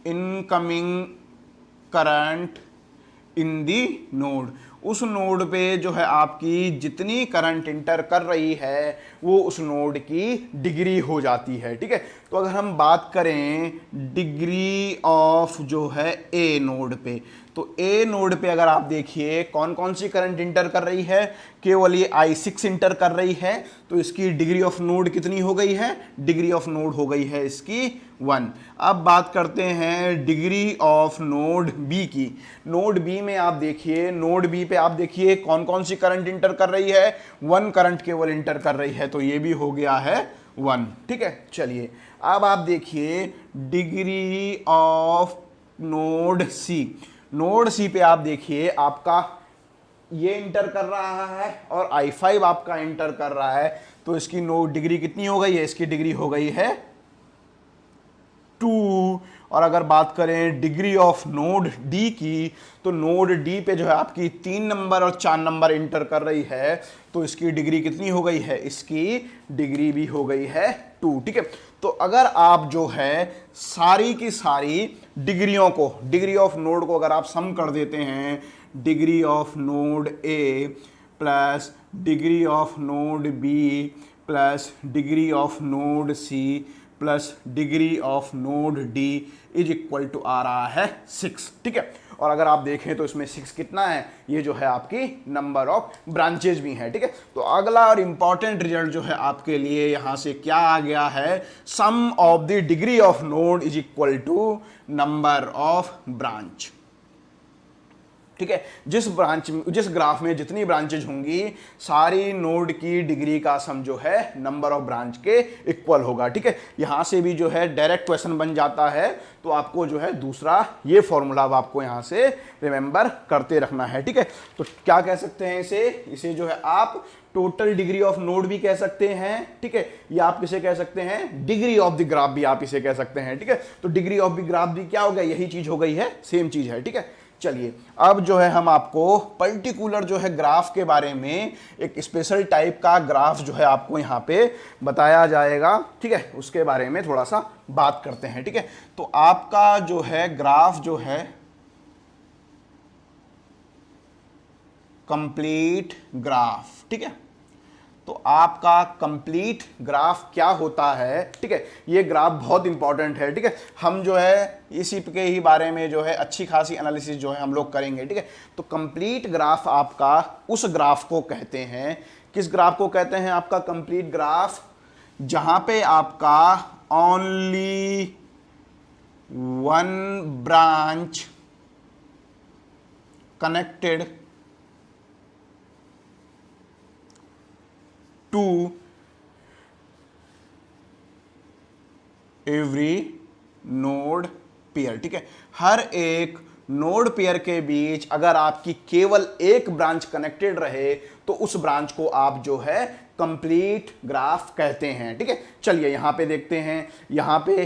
incoming current in the node. उस नोड पे जो है आपकी जितनी करंट इंटर कर रही है वो उस नोड की डिग्री हो जाती है, ठीक है। तो अगर हम बात करें डिग्री ऑफ जो है ए नोड पे, तो ए नोड पे अगर आप देखिए कौन कौन सी करंट इंटर कर रही है, केवल ये I6 इंटर कर रही है, तो इसकी डिग्री ऑफ नोड कितनी हो गई है, डिग्री ऑफ नोड हो गई है इसकी 1। अब बात करते हैं डिग्री ऑफ नोड बी की। नोड बी में आप देखिए, नोड बी पे आप देखिए कौन कौन सी करंट इंटर कर रही है, 1 करंट केवल इंटर कर रही है, तो ये भी हो गया है 1, ठीक है। चलिए अब आप देखिए degree of node C. Node C पे आप देखिए आपका ये इंटर कर रहा है और I5 आपका इंटर कर रहा है, तो इसकी नोड डिग्री कितनी हो गई है, इसकी डिग्री हो गई है 2। और अगर बात करें डिग्री ऑफ नोड डी की, तो नोड डी पे जो है आपकी 3 नंबर और 4 नंबर इंटर कर रही है, तो इसकी डिग्री कितनी हो गई है, इसकी डिग्री भी हो गई है 2, ठीक है। तो अगर आप जो है सारी की सारी डिग्रियों को, डिग्री ऑफ नोड को अगर आप सम कर देते हैं, degree of node A plus degree of node B plus degree of node C plus degree of node D is equal to आ रहा है 6, ठीक है। और अगर आप देखें तो इसमें 6 कितना है, ये जो है आपकी नंबर ऑफ ब्रांचेज भी हैं, ठीक है। तो अगला और इंपॉर्टेंट रिजल्ट जो है आपके लिए यहां से क्या आ गया है, sum of the degree of node is equal to number of branch, ठीक है। जिस ग्राफ में जितनी ब्रांचेज होंगी सारी नोड की डिग्री का सम जो है नंबर ऑफ ब्रांच के इक्वल होगा, ठीक है। यहां से भी जो है डायरेक्ट क्वेश्चन बन जाता है, तो आपको जो है दूसरा ये फॉर्मूला आपको यहां से रिमेंबर करते रखना है, ठीक है। तो क्या कह सकते हैं इसे जो है आप टोटल डिग्री ऑफ नोड भी कह सकते हैं, ठीक है, या आप किसे कह सकते हैं डिग्री ऑफ द ग्राफ भी आप इसे कह सकते हैं, ठीक है। तो डिग्री ऑफ द ग्राफ भी क्या हो गया, यही चीज हो गई है, सेम चीज है, ठीक है। चलिए अब जो है हम आपको पर्टिकुलर जो है ग्राफ के बारे में, एक स्पेशल टाइप का ग्राफ जो है आपको यहाँ पे बताया जाएगा, ठीक है, उसके बारे में थोड़ा सा बात करते हैं, ठीक है। तो आपका जो है ग्राफ जो है कंप्लीट ग्राफ, ठीक है। तो आपका कंप्लीट ग्राफ क्या होता है, ठीक है, ये ग्राफ बहुत इंपॉर्टेंट है, ठीक है। हम जो है इसी के ही बारे में जो है अच्छी खासी एनालिसिस जो है हम लोग करेंगे, ठीक है। तो कंप्लीट ग्राफ आपका उस ग्राफ को कहते हैं, किस ग्राफ को कहते हैं, आपका कंप्लीट ग्राफ जहां पे आपका only one branch connected to every node pair, ठीक है। हर एक नोड पेयर के बीच अगर आपकी केवल एक ब्रांच कनेक्टेड रहे तो उस ब्रांच को आप जो है कंप्लीट ग्राफ कहते हैं, ठीक है। चलिए यहां पे देखते हैं, यहां पे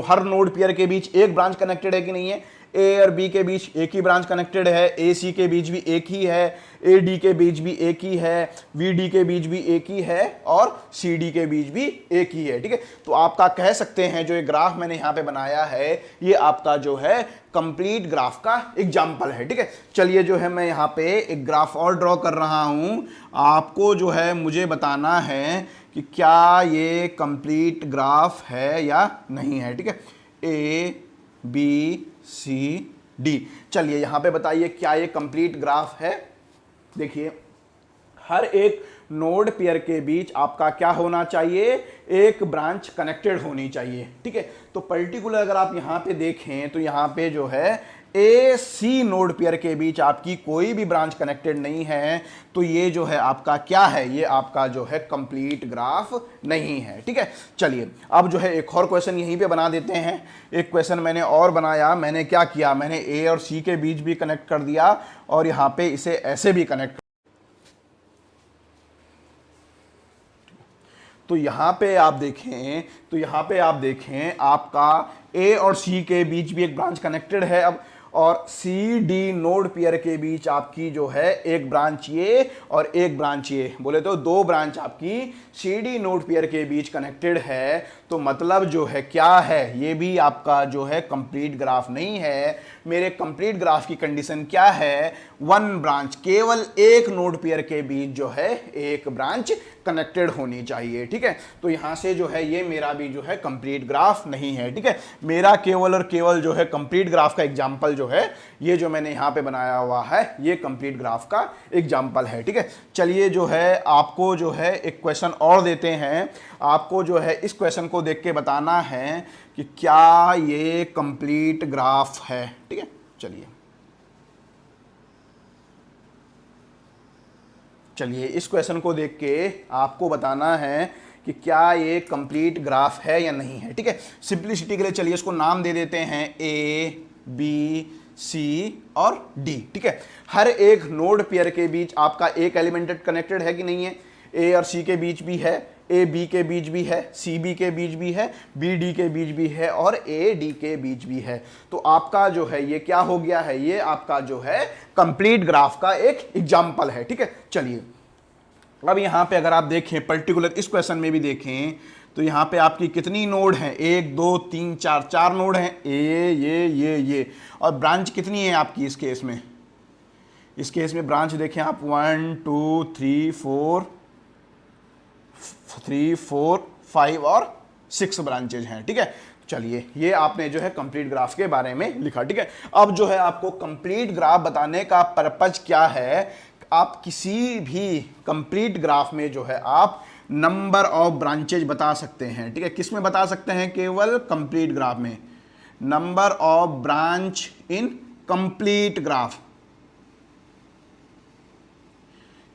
हर नोड पेयर के बीच एक ब्रांच कनेक्टेड है कि नहीं है, ए और बी के बीच एक ही ब्रांच कनेक्टेड है, ए सी के बीच भी एक ही है, ए डी के बीच भी एक ही है, वी डी के बीच भी एक ही है और सी डी के बीच भी एक ही है, ठीक है। तो आपका कह सकते हैं जो ये ग्राफ मैंने यहाँ पे बनाया है ये आपका जो है कंप्लीट ग्राफ का एग्जाम्पल है, ठीक है। चलिए जो है मैं यहाँ पे एक ग्राफ और ड्रॉ कर रहा हूँ, आपको जो है मुझे बताना है कि क्या ये कंप्लीट ग्राफ है या नहीं है, ठीक है। ए बी सी डी, चलिए यहां पे बताइए क्या ये कंप्लीट ग्राफ है। देखिए हर एक नोड पेयर के बीच आपका क्या होना चाहिए, एक ब्रांच कनेक्टेड होनी चाहिए, ठीक है। तो पर्टिकुलर अगर आप यहां पे देखें तो यहां पे जो है ए सी नोड पेयर के बीच आपकी कोई भी ब्रांच कनेक्टेड नहीं है, तो ये जो है आपका क्या है, ये आपका जो है कंप्लीट ग्राफ नहीं है। ठीक है, चलिए अब जो है एक और क्वेश्चन यहीं पे बना देते हैं। एक क्वेश्चन मैंने और बनाया, मैंने क्या किया, मैंने ए और सी के बीच भी कनेक्ट कर दिया और यहां पे इसे ऐसे भी कनेक्ट। तो यहां पे आप देखें आपका ए और सी के बीच भी एक ब्रांच कनेक्टेड है अब, और सी डी नोड पेयर के बीच आपकी जो है एक ब्रांच ये और एक ब्रांच ये, बोले तो दो ब्रांच आपकी सी डी नोड पेयर के बीच कनेक्टेड है। तो मतलब जो है क्या है, ये भी आपका जो है कंप्लीट ग्राफ नहीं है। मेरे कंप्लीट ग्राफ की कंडीशन क्या है, वन ब्रांच, केवल एक नोड पेयर के बीच जो है एक ब्रांच कनेक्टेड होनी चाहिए। ठीक है, तो यहां से जो है ये मेरा भी जो है कंप्लीट ग्राफ नहीं है। ठीक है, मेरा केवल और केवल जो है कंप्लीट ग्राफ का एग्जांपल जो है ये जो मैंने यहां पे बनाया हुआ है, ये कंप्लीट ग्राफ का एग्जांपल है। ठीक है, चलिए जो है आपको जो है एक क्वेश्चन और देते हैं। आपको जो है इस क्वेश्चन को देख के बताना है कि क्या ये कंप्लीट ग्राफ है। ठीक है, चलिए इस क्वेश्चन को देख के आपको बताना है कि क्या ये कंप्लीट ग्राफ है या नहीं है। ठीक है, सिंपलिसिटी के लिए चलिए इसको नाम दे देते हैं ए बी सी और डी। ठीक है, हर एक नोड पेयर के बीच आपका एक एलिमेंटेड कनेक्टेड है कि नहीं है, ए और सी के बीच भी है, ए बी के बीच भी है, सी बी के बीच भी है, बी डी के बीच भी है और ए डी के बीच भी है। तो आपका जो है ये क्या हो गया है, ये आपका जो है कंप्लीट ग्राफ का एक एग्जाम्पल है। ठीक है, चलिए अब यहां पे अगर आप देखें पर्टिकुलर इस क्वेश्चन में भी देखें तो यहां पे आपकी कितनी नोड हैं, 1 2 3 4 4 नोड हैं, ये और ब्रांच कितनी है आपकी इस केस में, ब्रांच देखें आप 1 2 3 4 5 और 6 ब्रांचेज हैं। ठीक है, चलिए ये आपने जो है कंप्लीट ग्राफ के बारे में लिखा। ठीक है, अब जो है आपको कंप्लीट ग्राफ बताने का पर्पज क्या है, आप किसी भी कंप्लीट ग्राफ में जो है आप नंबर ऑफ ब्रांचेज बता सकते हैं। ठीक है, किस में बता सकते हैं, केवल कंप्लीट ग्राफ में, number of branch in complete graph.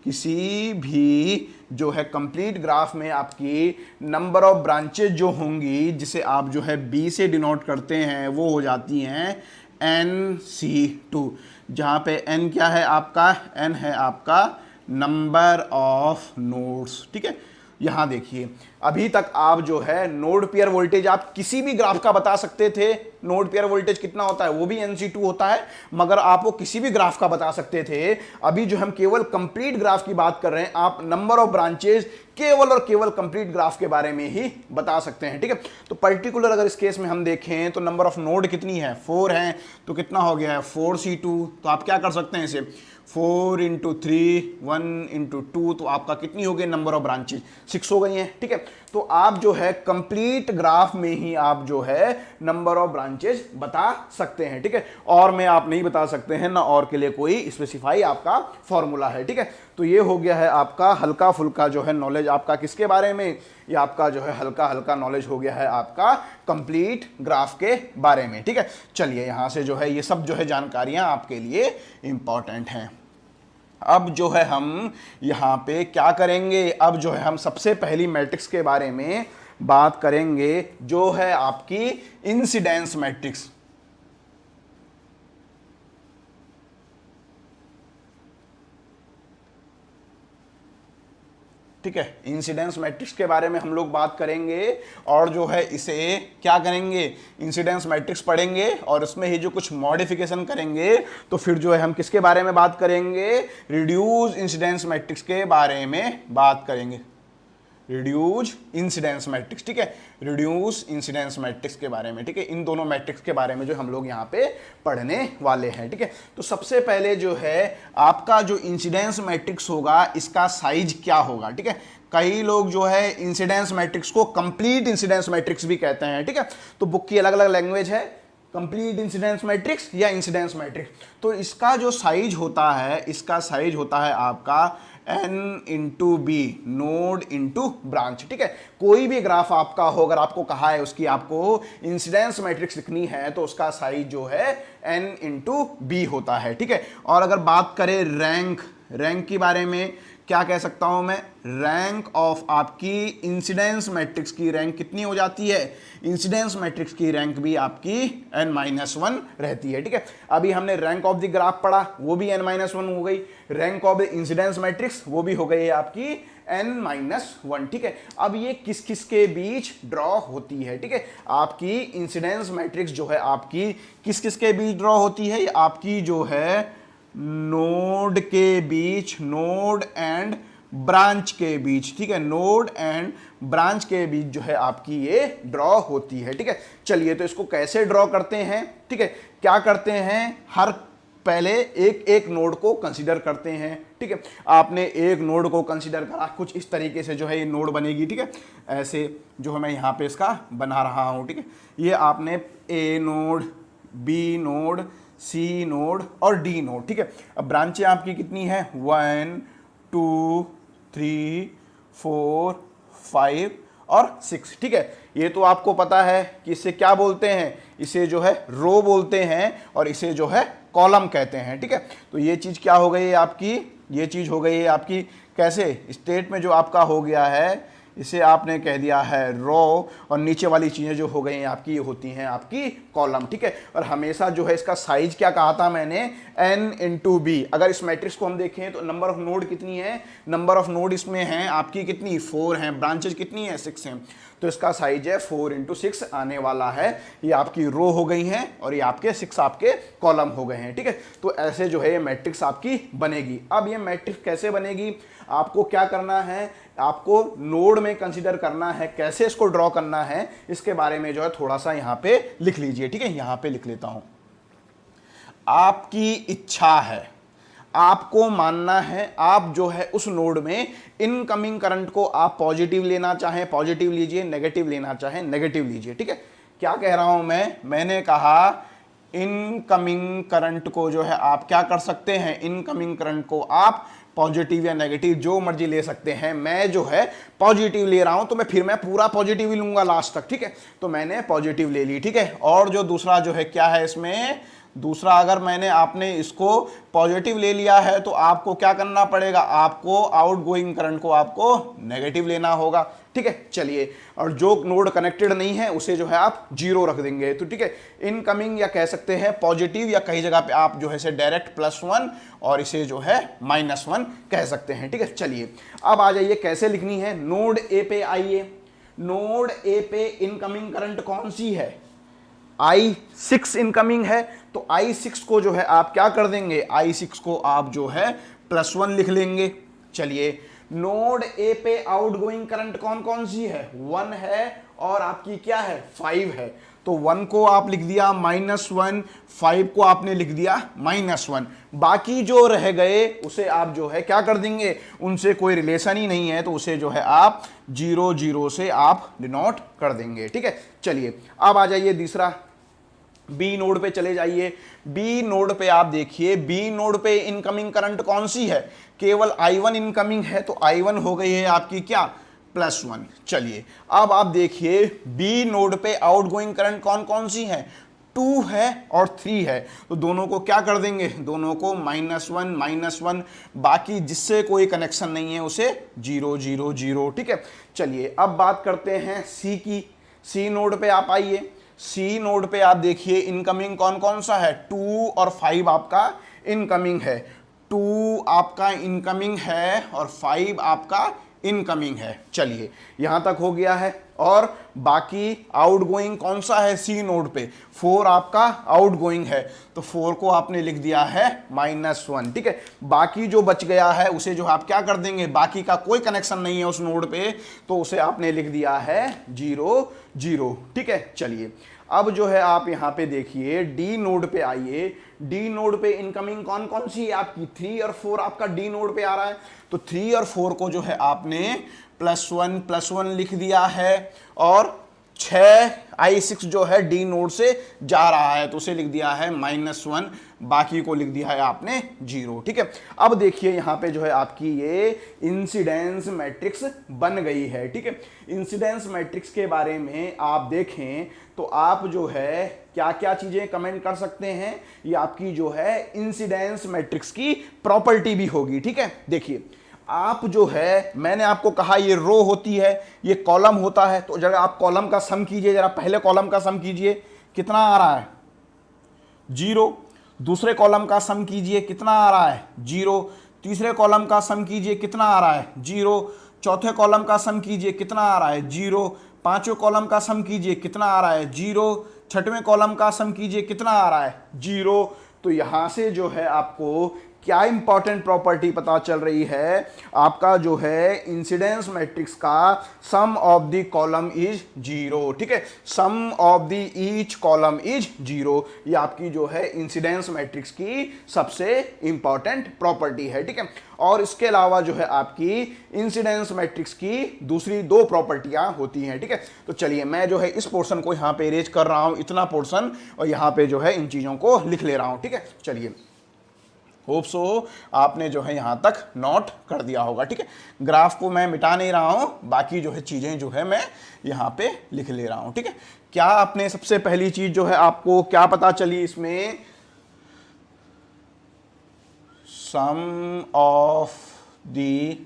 किसी भी जो है कंप्लीट ग्राफ में आपकी नंबर ऑफ ब्रांचेज जो होंगी, जिसे आप जो है बी से डिनोट करते हैं, वो हो जाती हैं NC2, जहां पे n क्या है आपका, n है आपका नंबर ऑफ नोड्स। ठीक है, यहां देखिए अभी तक आप जो है नोड पेयर वोल्टेज आप किसी भी ग्राफ का बता सकते थे, नोड पेयर वोल्टेज कितना होता है वो भी NC2 होता है, मगर आप वो किसी भी ग्राफ का बता सकते थे। अभी जो हम केवल कंप्लीट ग्राफ की बात कर रहे हैं, आप नंबर ऑफ ब्रांचेज केवल और केवल कंप्लीट ग्राफ के बारे में ही बता सकते हैं। ठीक है, तो पर्टिकुलर अगर इस केस में हम देखें तो नंबर ऑफ नोड कितनी है, 4 है, तो कितना हो गया है 4C2। तो आप क्या कर सकते हैं इसे 4 × 3 1 × 2, तो आपका कितनी हो गई नंबर ऑफ ब्रांचेज 6 हो गई हैं। ठीक है, तो आप जो है कंप्लीट ग्राफ में ही आप जो है नंबर ऑफ ब्रांचेज बता सकते हैं। ठीक है, और में आप नहीं बता सकते हैं ना, और के लिए कोई स्पेसिफाई आपका फॉर्मूला है। ठीक है, तो ये हो गया है आपका हल्का फुल्का जो है नॉलेज आपका किसके बारे में, ये आपका जो है हल्का हल्का नॉलेज हो गया है आपका कंप्लीट ग्राफ के बारे में। ठीक है, चलिए यहां से जो है ये सब जो है जानकारियां आपके लिए इंपॉर्टेंट हैं। अब जो है हम यहाँ पे क्या करेंगे, अब जो है हम सबसे पहली मैट्रिक्स के बारे में बात करेंगे, जो है आपकी इंसिडेंस मैट्रिक्स। ठीक है, इंसिडेंस मैट्रिक्स के बारे में हम लोग बात करेंगे, और जो है इसे क्या करेंगे, इंसिडेंस मैट्रिक्स पढ़ेंगे और इसमें ही जो कुछ मॉडिफिकेशन करेंगे, तो फिर जो है हम किसके बारे में बात करेंगे, रिड्यूस इंसिडेंस मैट्रिक्स के बारे में बात करेंगे, रिड्यूस इंसिडेंस मैट्रिक्स। ठीक है, रिड्यूस इंसिडेंस मैट्रिक्स के बारे में। ठीक है, इन दोनों मैट्रिक्स के बारे में जो हम लोग यहाँ पे पढ़ने वाले हैं। ठीक है, तो सबसे पहले जो है आपका जो इंसिडेंस मैट्रिक्स होगा, इसका साइज क्या होगा। ठीक है, कई लोग जो है इंसिडेंस मैट्रिक्स को कंप्लीट इंसिडेंस मैट्रिक्स भी कहते हैं। ठीक है, तो बुक की अलग अलग लैंग्वेज है, कंप्लीट इंसिडेंस मैट्रिक्स या इंसिडेंस मैट्रिक्स। तो इसका जो साइज होता है, इसका साइज होता है आपका n into B, node into branch, ठीक है। कोई भी ग्राफ आपका हो, अगर आपको कहा है उसकी आपको इंसिडेंस मैट्रिक्स लिखनी है तो उसका साइज जो है n इंटू बी होता है, ठीक है। और अगर बात करें रैंक के बारे में, क्या कह सकता हूं मैं, रैंक ऑफ आपकी इंसिडेंस मैट्रिक्स की रैंक कितनी हो जाती है, इंसिडेंस मैट्रिक्स की रैंक भी आपकी n-1 रहती है, ठीक है। अभी हमने रैंक ऑफ द ग्राफ पढ़ा, वो भी n-1 हो गई। Rank of the incidence matrix वो भी हो गई है आपकी n-1, ठीक है। अब ये किस किस के बीच ड्रॉ होती है, ठीक है। आपकी इंसिडेंस मैट्रिक्स जो है आपकी किस किस के बीच ड्रॉ होती है, आपकी जो है नोड के बीच, नोड एंड ब्रांच के बीच, ठीक है। नोड एंड ब्रांच के बीच जो है आपकी ये ड्रॉ होती है, ठीक है। चलिए तो इसको कैसे ड्रॉ करते हैं, ठीक है। क्या करते हैं, हर पहले एक एक नोड को कंसीडर करते हैं, ठीक है। आपने एक नोड को कंसीडर करा, कुछ इस तरीके से जो है ये नोड बनेगी, ठीक है। ऐसे जो है मैं यहाँ पे इसका बना रहा हूँ, ठीक है। ये आपने ए node, V node, C node और डी नोड, ठीक है। अब ब्रांचें आपकी कितनी है, 1 2 3 4 5 और 6, ठीक है। ये तो आपको पता है कि इसे क्या बोलते हैं, इसे जो है रो बोलते हैं और इसे जो है कॉलम कहते हैं, ठीक है। तो ये चीज क्या हो गई है आपकी, ये चीज हो गई है आपकी कैसे, स्टेट में जो आपका हो गया है इसे आपने कह दिया है रो, और नीचे वाली चीज़ें जो हो गई हैं आपकी ये होती हैं आपकी कॉलम, ठीक है। और हमेशा जो है इसका साइज क्या कहा था मैंने, n इंटू बी। अगर इस मैट्रिक्स को हम देखें तो नंबर ऑफ नोड कितनी है, नंबर ऑफ नोड इसमें है आपकी कितनी, 4 हैं, ब्रांचेज कितनी है, 6 हैं। तो इसका साइज है 4 इंटू 6 आने वाला है। ये आपकी रो हो गई हैं और ये आपके 6 आपके कॉलम हो गए हैं, ठीक है। तो ऐसे जो है ये मैट्रिक्स आपकी बनेगी। अब ये मैट्रिक्स कैसे बनेगी, आपको क्या करना है, आपको नोड में कंसीडर करना है, कैसे इसको ड्रॉ करना है इसके बारे में जो है थोड़ा सा यहां पे लिख लीजिए, ठीक है। यहां पे लिख लेता हूं, आपकी इच्छा है, आपको मानना है, आप जो है उस नोड में इनकमिंग करंट को आप पॉजिटिव लेना चाहें पॉजिटिव लीजिए, नेगेटिव लेना चाहें नेगेटिव लीजिए, ठीक है। क्या कह रहा हूं मैंने कहा इनकमिंग करंट को जो है आप क्या कर सकते हैं, इनकमिंग करंट को आप पॉजिटिव या नेगेटिव जो मर्जी ले सकते हैं। मैं जो है पॉजिटिव ले रहा हूं तो मैं पूरा पॉजिटिव ही लूंगा लास्ट तक, ठीक है। तो मैंने पॉजिटिव ले ली, ठीक है। और जो दूसरा जो है क्या है इसमें, दूसरा अगर आपने इसको पॉजिटिव ले लिया है तो आपको क्या करना पड़ेगा, आपको आउटगोइंग करंट को आपको नेगेटिव लेना होगा, ठीक है। चलिए, और जो नोड कनेक्टेड नहीं है उसे जो है आप 0 रख देंगे, तो ठीक है। इनकमिंग या कह सकते हैं पॉजिटिव, या कई जगह पे आप जो है इसे डायरेक्ट +1 और इसे जो है -1 कह सकते हैं, ठीक है। चलिए अब आ जाइए कैसे लिखनी है। नोड ए पे आइए, नोड ए पे इनकमिंग करंट कौन सी है, I6 इनकमिंग है। तो I6 को जो है आप क्या कर देंगे, I6 को आप जो है +1 लिख लेंगे। चलिए, नोड ए पे आउटगोइंग करंट कौन कौन सी है, 1 है और आपकी क्या है, 5 है। तो 1 को आप लिख दिया -1, 5 को आपने लिख दिया -1। बाकी जो रह गए उसे आप जो है क्या कर देंगे, उनसे कोई रिलेशन ही नहीं है तो उसे जो है आप 0 0 से आप डिनोट कर देंगे, ठीक है। चलिए अब आ जाइए दूसरा, बी नोड पे चले जाइए। बी नोड पे आप देखिए, बी नोड पे इनकमिंग करंट कौन सी है, केवल I1 इनकमिंग है, तो I1 हो गई है आपकी क्या, +1। चलिए अब आप देखिए बी नोड पे आउटगोइंग करंट कौन कौन सी है, 2 है और 3 है। तो दोनों को क्या कर देंगे, दोनों को -1 बाकी जिससे कोई कनेक्शन नहीं है उसे 0 0 0, ठीक है। चलिए अब बात करते हैं सी की। सी नोड पे आप आइए, सी नोड पे आप देखिए इनकमिंग कौन कौन सा है, 2 और 5 आपका इनकमिंग है। 2 आपका इनकमिंग है और 5 आपका इनकमिंग है। चलिए यहां तक हो गया है। और बाकी आउटगोइंग कौन सा है सी नोड पे, 4 आपका आउटगोइंग है, तो 4 को आपने लिख दिया है -1, ठीक है। बाकी जो बच गया है उसे जो आप क्या कर देंगे, बाकी का कोई कनेक्शन नहीं है उस नोड पे तो उसे आपने लिख दिया है 0 0, ठीक है। चलिए अब जो है आप यहां पे देखिए डी नोड पे आइए। डी नोड पे इनकमिंग कौन कौन सी है आपकी, 3 और 4 आपका डी नोड पे आ रहा है। तो 3 और 4 को जो है आपने +1 +1 लिख दिया है और I6 जो है डी नोड से जा रहा है तो उसे लिख दिया है -1, बाकी को लिख दिया है आपने 0। ठीक है, अब देखिए यहां पे जो है आपकी ये इंसिडेंस मैट्रिक्स बन गई है। ठीक है, इंसिडेंस मैट्रिक्स के बारे में आप देखें तो आप जो है क्या क्या चीजें कमेंट कर सकते हैं, ये आपकी जो है इंसिडेंस मैट्रिक्स की प्रॉपर्टी भी होगी। ठीक है, देखिए आप जो है, मैंने आपको कहा ये रो होती है, ये कॉलम होता है, तो जरा आप कॉलम का सम कीजिए, जरा पहले कॉलम का सम कीजिए, कितना आ रहा है 0। दूसरे कॉलम का सम कीजिए, कितना आ रहा है 0। तीसरे कॉलम का सम कीजिए, कितना आ रहा है 0। चौथे कॉलम का सम कीजिए, कितना आ रहा है 0। पांचवें कॉलम का सम कीजिए, कितना आ रहा है 0। छठवें कॉलम का सम कीजिए, कितना आ रहा है 0। तो यहां से जो है आपको क्या इंपॉर्टेंट प्रॉपर्टी पता चल रही है, आपका जो है इंसिडेंस मैट्रिक्स का sum of the column is 0। ठीक है, sum of the each column is 0, ये आपकी जो है इंसिडेंस मैट्रिक्स की सबसे इंपॉर्टेंट प्रॉपर्टी है। ठीक है, और इसके अलावा जो है आपकी इंसिडेंस मैट्रिक्स की दूसरी 2 प्रॉपर्टियां होती हैं। ठीक है, तो चलिए मैं जो है इस पोर्शन को यहां पे अरेंज कर रहा हूं, इतना पोर्शन, और यहां पे जो है इन चीजों को लिख ले रहा हूं। ठीक है, चलिए होप सो आपने जो है यहां तक नोट कर दिया होगा। ठीक है, ग्राफ को मैं मिटा नहीं रहा हूं, बाकी जो है चीजें जो है मैं यहां पे लिख ले रहा हूं। ठीक है, क्या आपने सबसे पहली चीज जो है आपको क्या पता चली इसमें, sum of the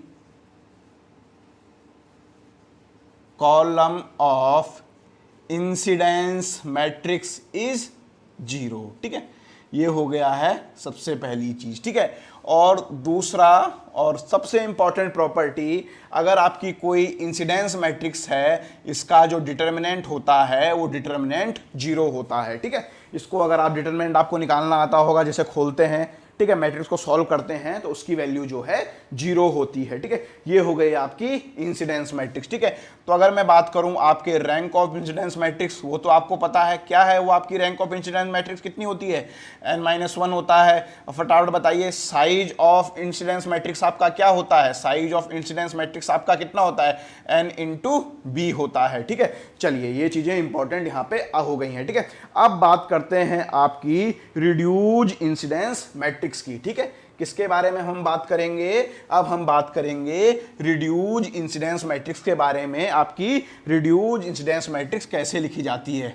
column of incidence matrix is 0। ठीक है, ये हो गया है सबसे पहली चीज। ठीक है, और दूसरा और सबसे इंपॉर्टेंट प्रॉपर्टी, अगर आपकी कोई इंसिडेंस मैट्रिक्स है, इसका जो डिटर्मिनेंट होता है वो डिटर्मिनेंट 0 होता है। ठीक है, इसको अगर आप डिटर्मिनेंट आपको निकालना आता होगा, जैसे खोलते हैं, ठीक है, मैट्रिक्स को सॉल्व करते हैं तो उसकी वैल्यू जो है 0 होती है। ठीक है, ये हो गई आपकी इंसिडेंस मैट्रिक्स। ठीक है, तो अगर मैं बात करूं आपके रैंक ऑफ इंसिडेंस मैट्रिक्स, वो तो आपको पता है क्या है, वो आपकी रैंक ऑफ इंसिडेंस मैट्रिक्स कितनी होती है, n-1 होता है। फटाफट बताइए साइज ऑफ इंसिडेंस मैट्रिक्स आपका क्या होता है, साइज ऑफ इंसिडेंस मैट्रिक्स आपका कितना होता है, n इंटू बी होता है। ठीक है, चलिए ये चीजें इंपॉर्टेंट यहां पे हो गई हैं। ठीक है, अब बात करते हैं आपकी रिड्यूज इंसिडेंस मैट्रिक्स की। ठीक है, किसके बारे में हम बात करेंगे, अब हम बात करेंगे रिड्यूज इंसिडेंस मैट्रिक्स के बारे में, आपकी रिड्यूज इंसिडेंस मैट्रिक्स कैसे लिखी जाती है।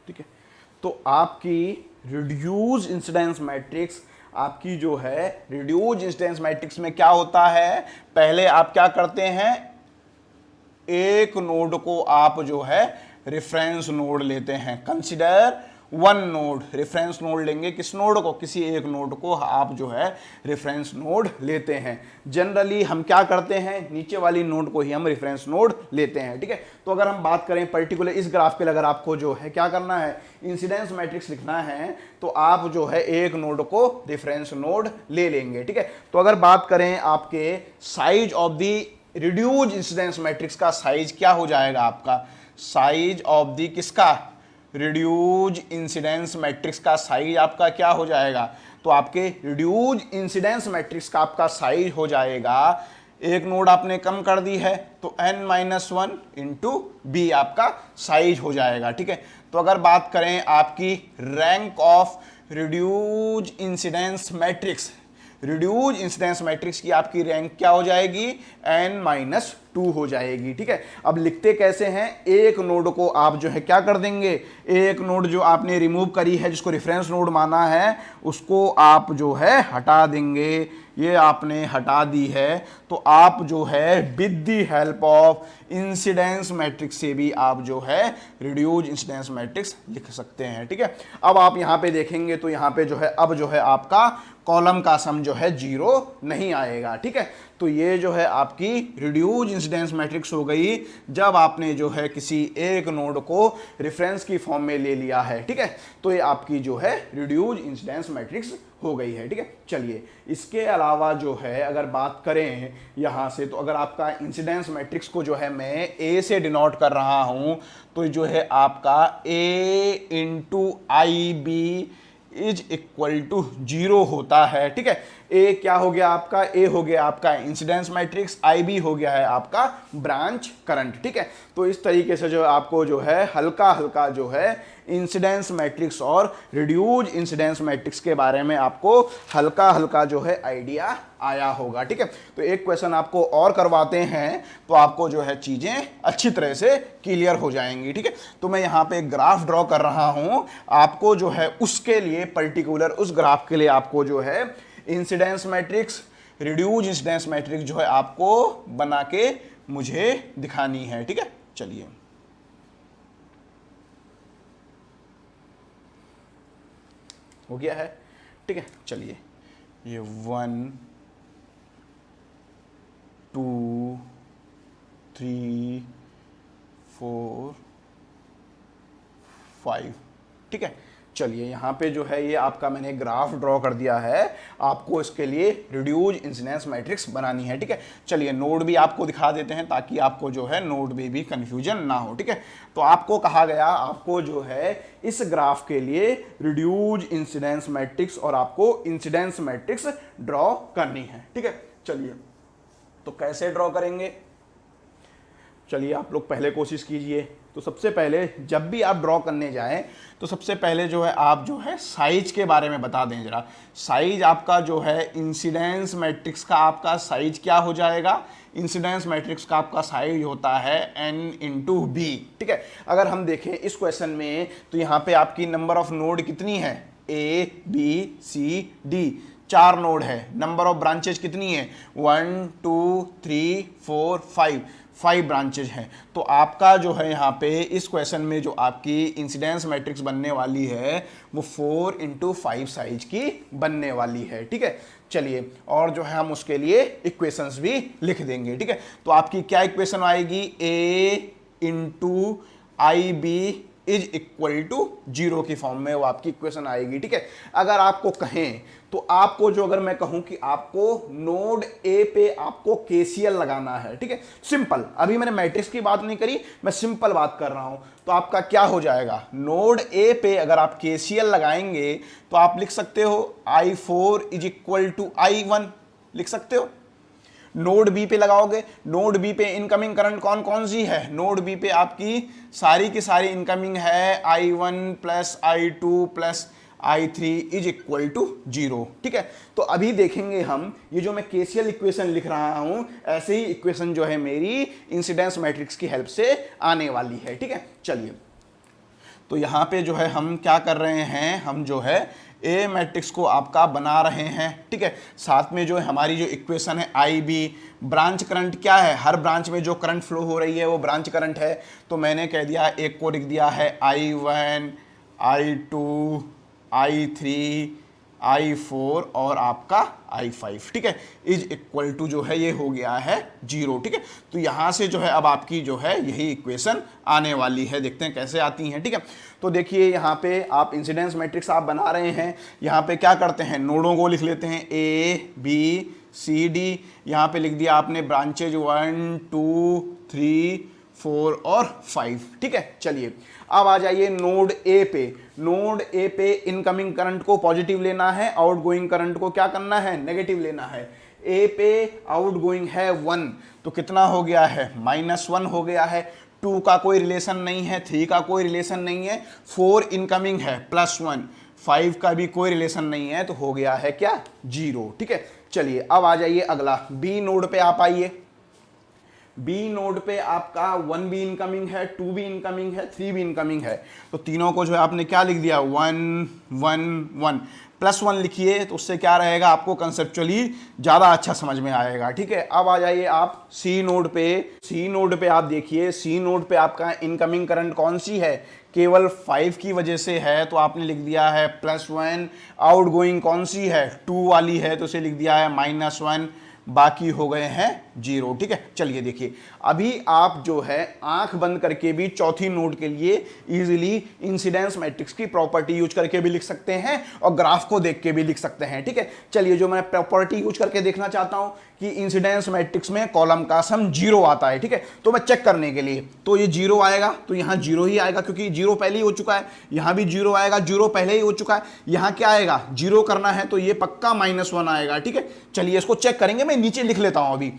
ठीक है, तो आपकी रिड्यूज इंसिडेंस मैट्रिक्स, आपकी जो है रिड्यूज इंसिडेंस मैट्रिक्स में क्या होता है, पहले आप क्या करते हैं, एक नोड को आप जो है रेफरेंस नोड लेते हैं, कंसीडर 1 नोड, रेफरेंस नोड लेंगे, किस नोड को, किसी एक नोड को आप जो है रेफरेंस नोड लेते हैं। जनरली हम क्या करते हैं, नीचे वाली नोड को ही हम रेफरेंस नोड लेते हैं। ठीक है, तो अगर हम बात करें पर्टिकुलर इस ग्राफ के लिए, अगर आपको जो है क्या करना है, इंसिडेंस मैट्रिक्स लिखना है, तो आप जो है एक नोड को रेफरेंस नोड ले लेंगे। ठीक है, तो अगर बात करें आपके size of the reduce incidence matrix का साइज क्या हो जाएगा, आपका साइज ऑफ द किसका, रिड्यूज इंसिडेंस मैट्रिक्स का साइज आपका क्या हो जाएगा, तो आपके रिड्यूज इंसिडेंस मैट्रिक्स का आपका साइज हो जाएगा, एक नोड आपने कम कर दी है तो n-1 इंटू बी आपका साइज हो जाएगा। ठीक है, तो अगर बात करें आपकी rank of reduce incidence matrix, reduce incidence matrix की आपकी रैंक क्या हो जाएगी, n-2 हो जाएगी। ठीक है, अब लिखते कैसे हैं, एक नोड को आप जो है क्या कर देंगे, एक नोड जो आपने रिमूव करी है, जिसको रेफरेंस नोड माना है, उसको आप जो है हटा देंगे, ये आपने हटा दी है, तो आप जो है with the help of incidence matrix से भी आप जो है रिड्यूज इंसिडेंस मैट्रिक्स लिख सकते हैं। ठीक है, अब आप यहां पे देखेंगे तो यहां पे जो है अब जो है आपका कॉलम का सम जो है 0 नहीं आएगा। ठीक है, तो ये जो है आपकी रिड्यूज इंसिडेंस मैट्रिक्स हो गई, जब आपने जो है किसी एक नोड को रेफरेंस की फॉर्म में ले लिया है। ठीक है, तो ये आपकी जो है रिड्यूज इंसिडेंस मैट्रिक्स हो गई है। ठीक है, चलिए इसके अलावा जो है अगर बात करें यहां से, तो अगर आपका इंसिडेंस मैट्रिक्स को जो है मैं ए से डिनोट कर रहा हूं, तो जो है आपका a into I B is equal to 0 होता है, ठीक है। ए क्या हो गया आपका, ए हो गया आपका इंसिडेंस मैट्रिक्स, आई बी हो गया है आपका ब्रांच करंट, ठीक है। तो इस तरीके से जो आपको जो है हल्का हल्का जो है इंसिडेंस मैट्रिक्स और रिड्यूज इंसिडेंस मैट्रिक्स के बारे में आपको हल्का हल्का जो है आइडिया आया होगा, ठीक है। तो एक क्वेश्चन आपको और करवाते हैं तो आपको जो है चीजें अच्छी तरह से क्लियर हो जाएंगी, ठीक है। तो मैं यहाँ पे एक ग्राफ ड्रॉ कर रहा हूं, आपको जो है उसके लिए पर्टिकुलर उस ग्राफ के लिए आपको जो है incidence matrix, reduce incidence matrix जो है आपको बना के मुझे दिखानी है, ठीक है। चलिए हो गया है, ठीक है। चलिए ये 1 2 3 4 5, ठीक है। चलिए यहाँ पे जो है ये आपका मैंने ग्राफ ड्रॉ कर दिया है, आपको इसके लिए रिड्यूज इंसिडेंस मैट्रिक्स बनानी है, ठीक है। चलिए नोड भी आपको दिखा देते हैं ताकि आपको जो है नोड में भी कंफ्यूजन ना हो, ठीक है। तो आपको कहा गया आपको जो है इस ग्राफ के लिए रिड्यूज इंसिडेंस मैट्रिक्स और आपको इंसिडेंस मैट्रिक्स ड्रॉ करनी है, ठीक है। चलिए तो कैसे ड्रॉ करेंगे, चलिए आप लोग पहले कोशिश कीजिए। तो सबसे पहले जब भी आप ड्रॉ करने जाएं तो सबसे पहले जो है आप जो है साइज के बारे में बता दें जरा। साइज आपका जो है इंसिडेंस मैट्रिक्स का आपका साइज क्या हो जाएगा, इंसिडेंस मैट्रिक्स का आपका साइज होता है n/b, ठीक है। अगर हम देखें इस क्वेश्चन में तो यहाँ पे आपकी नंबर ऑफ नोड कितनी है, a b c d, 4 node है। नंबर ऑफ ब्रांचेज कितनी है, 1 2 3 4 5 ब्रांचेज हैं। तो आपका जो है यहाँ पे इस क्वेश्चन में जो आपकी इंसिडेंस मैट्रिक्स बनने वाली है वो 4 × 5 साइज की बनने वाली है, ठीक है। चलिए और जो है हम उसके लिए इक्वेशंस भी लिख देंगे, ठीक है। तो आपकी क्या इक्वेशन आएगी, a × IB is equal to 0 की फॉर्म में वो आपकी इक्वेशन आएगी, ठीक है। अगर आपको कहें तो आपको जो अगर मैं कहूं कि आपको नोड ए पे आपको केसीएल लगाना है, ठीक है, सिंपल। अभी मैंने मैट्रिक्स की बात नहीं करी, मैं सिंपल बात कर रहा हूं। तो आपका क्या हो जाएगा, नोड ए पे अगर आप केसीएल लगाएंगे तो आप लिख सकते हो I4 is equal to I1 लिख सकते हो। नोड बी पे लगाओगे, नोड बी पे इनकमिंग करंट कौन कौन सी है, नोड बी पे आपकी सारी की सारी इनकमिंग है I1 plus I2 plus I3 is equal to 0, ठीक है। तो अभी देखेंगे हम ये जो मैं केसीएल इक्वेशन लिख रहा हूं ऐसे ही इक्वेशन जो है मेरी इंसिडेंस मैट्रिक्स की हेल्प से आने वाली है, ठीक है। चलिए तो यहां पे जो है हम क्या कर रहे हैं, हम जो है ए मैट्रिक्स को आपका बना रहे हैं, ठीक है। साथ में जो है हमारी जो इक्वेशन है IB, ब्रांच करंट क्या है, हर ब्रांच में जो करंट फ्लो हो रही है वो ब्रांच करंट है। तो मैंने कह दिया एक को लिख दिया है I1 I2 I3 I4 और आपका I5, ठीक है, इज इक्वल टू जो है ये हो गया है 0, ठीक है। तो यहां से जो है अब आपकी जो है यही इक्वेशन आने वाली है, देखते हैं कैसे आती हैं, ठीक है। तो देखिए यहाँ पे आप इंसिडेंस मैट्रिक्स आप बना रहे हैं, यहाँ पे क्या करते हैं नोडों को लिख लेते हैं A B C D, यहाँ पे लिख दिया आपने ब्रांचेज 1 2 3 4 और 5, ठीक है। चलिए अब आ जाइए नोड ए पे। नोड ए पे इनकमिंग करंट को पॉजिटिव लेना है, आउटगोइंग करंट को क्या करना है, नेगेटिव लेना है। ए पे आउटगोइंग है 1 तो कितना हो गया है, -1 हो गया है। 2 का कोई रिलेशन नहीं है, 3 का कोई रिलेशन नहीं है, 4 इनकमिंग है +1, 5 का भी कोई रिलेशन नहीं है, तो हो गया है क्या 0, ठीक है। चलिए अब आ जाइए अगला बी नोड पे आप आइए। बी नोड पे आपका 1 भी इनकमिंग है, 2 भी इनकमिंग है, 3 भी इनकमिंग है। तो तीनों को जो है आपने क्या लिख दिया 1 1 1 +1 लिखिए, तो उससे क्या रहेगा आपको कंसेप्चुअली ज़्यादा अच्छा समझ में आएगा, ठीक है। अब आ जाइए आप सी नोड पे। सी नोड पे आप देखिए, सी नोड पे आपका इनकमिंग करंट कौन सी है, केवल 5 की वजह से है, तो आपने लिख दिया है +1। आउटगोइंग कौन सी है, 2 वाली है, तो उसे लिख दिया है -1, बाकी हो गए हैं 0, ठीक है। चलिए देखिए अभी आप जो है आंख बंद करके भी चौथी नोड के लिए इजीली इंसिडेंस मैट्रिक्स की प्रॉपर्टी यूज करके भी लिख सकते हैं और ग्राफ को देख के भी लिख सकते हैं, ठीक है। चलिए जो मैं प्रॉपर्टी यूज करके देखना चाहता हूं कि इंसिडेंस मैट्रिक्स में कॉलम का सम 0 आता है, ठीक है। तो मैं चेक करने के लिए, तो ये 0 आएगा तो यहां 0 ही आएगा क्योंकि 0 पहले ही हो चुका है, यहां भी 0 आएगा, 0 पहले ही हो चुका है, यहां क्या आएगा 0 करना है तो ये पक्का -1 आएगा, ठीक है। चलिए इसको चेक करेंगे, मैं नीचे लिख लेता हूं अभी।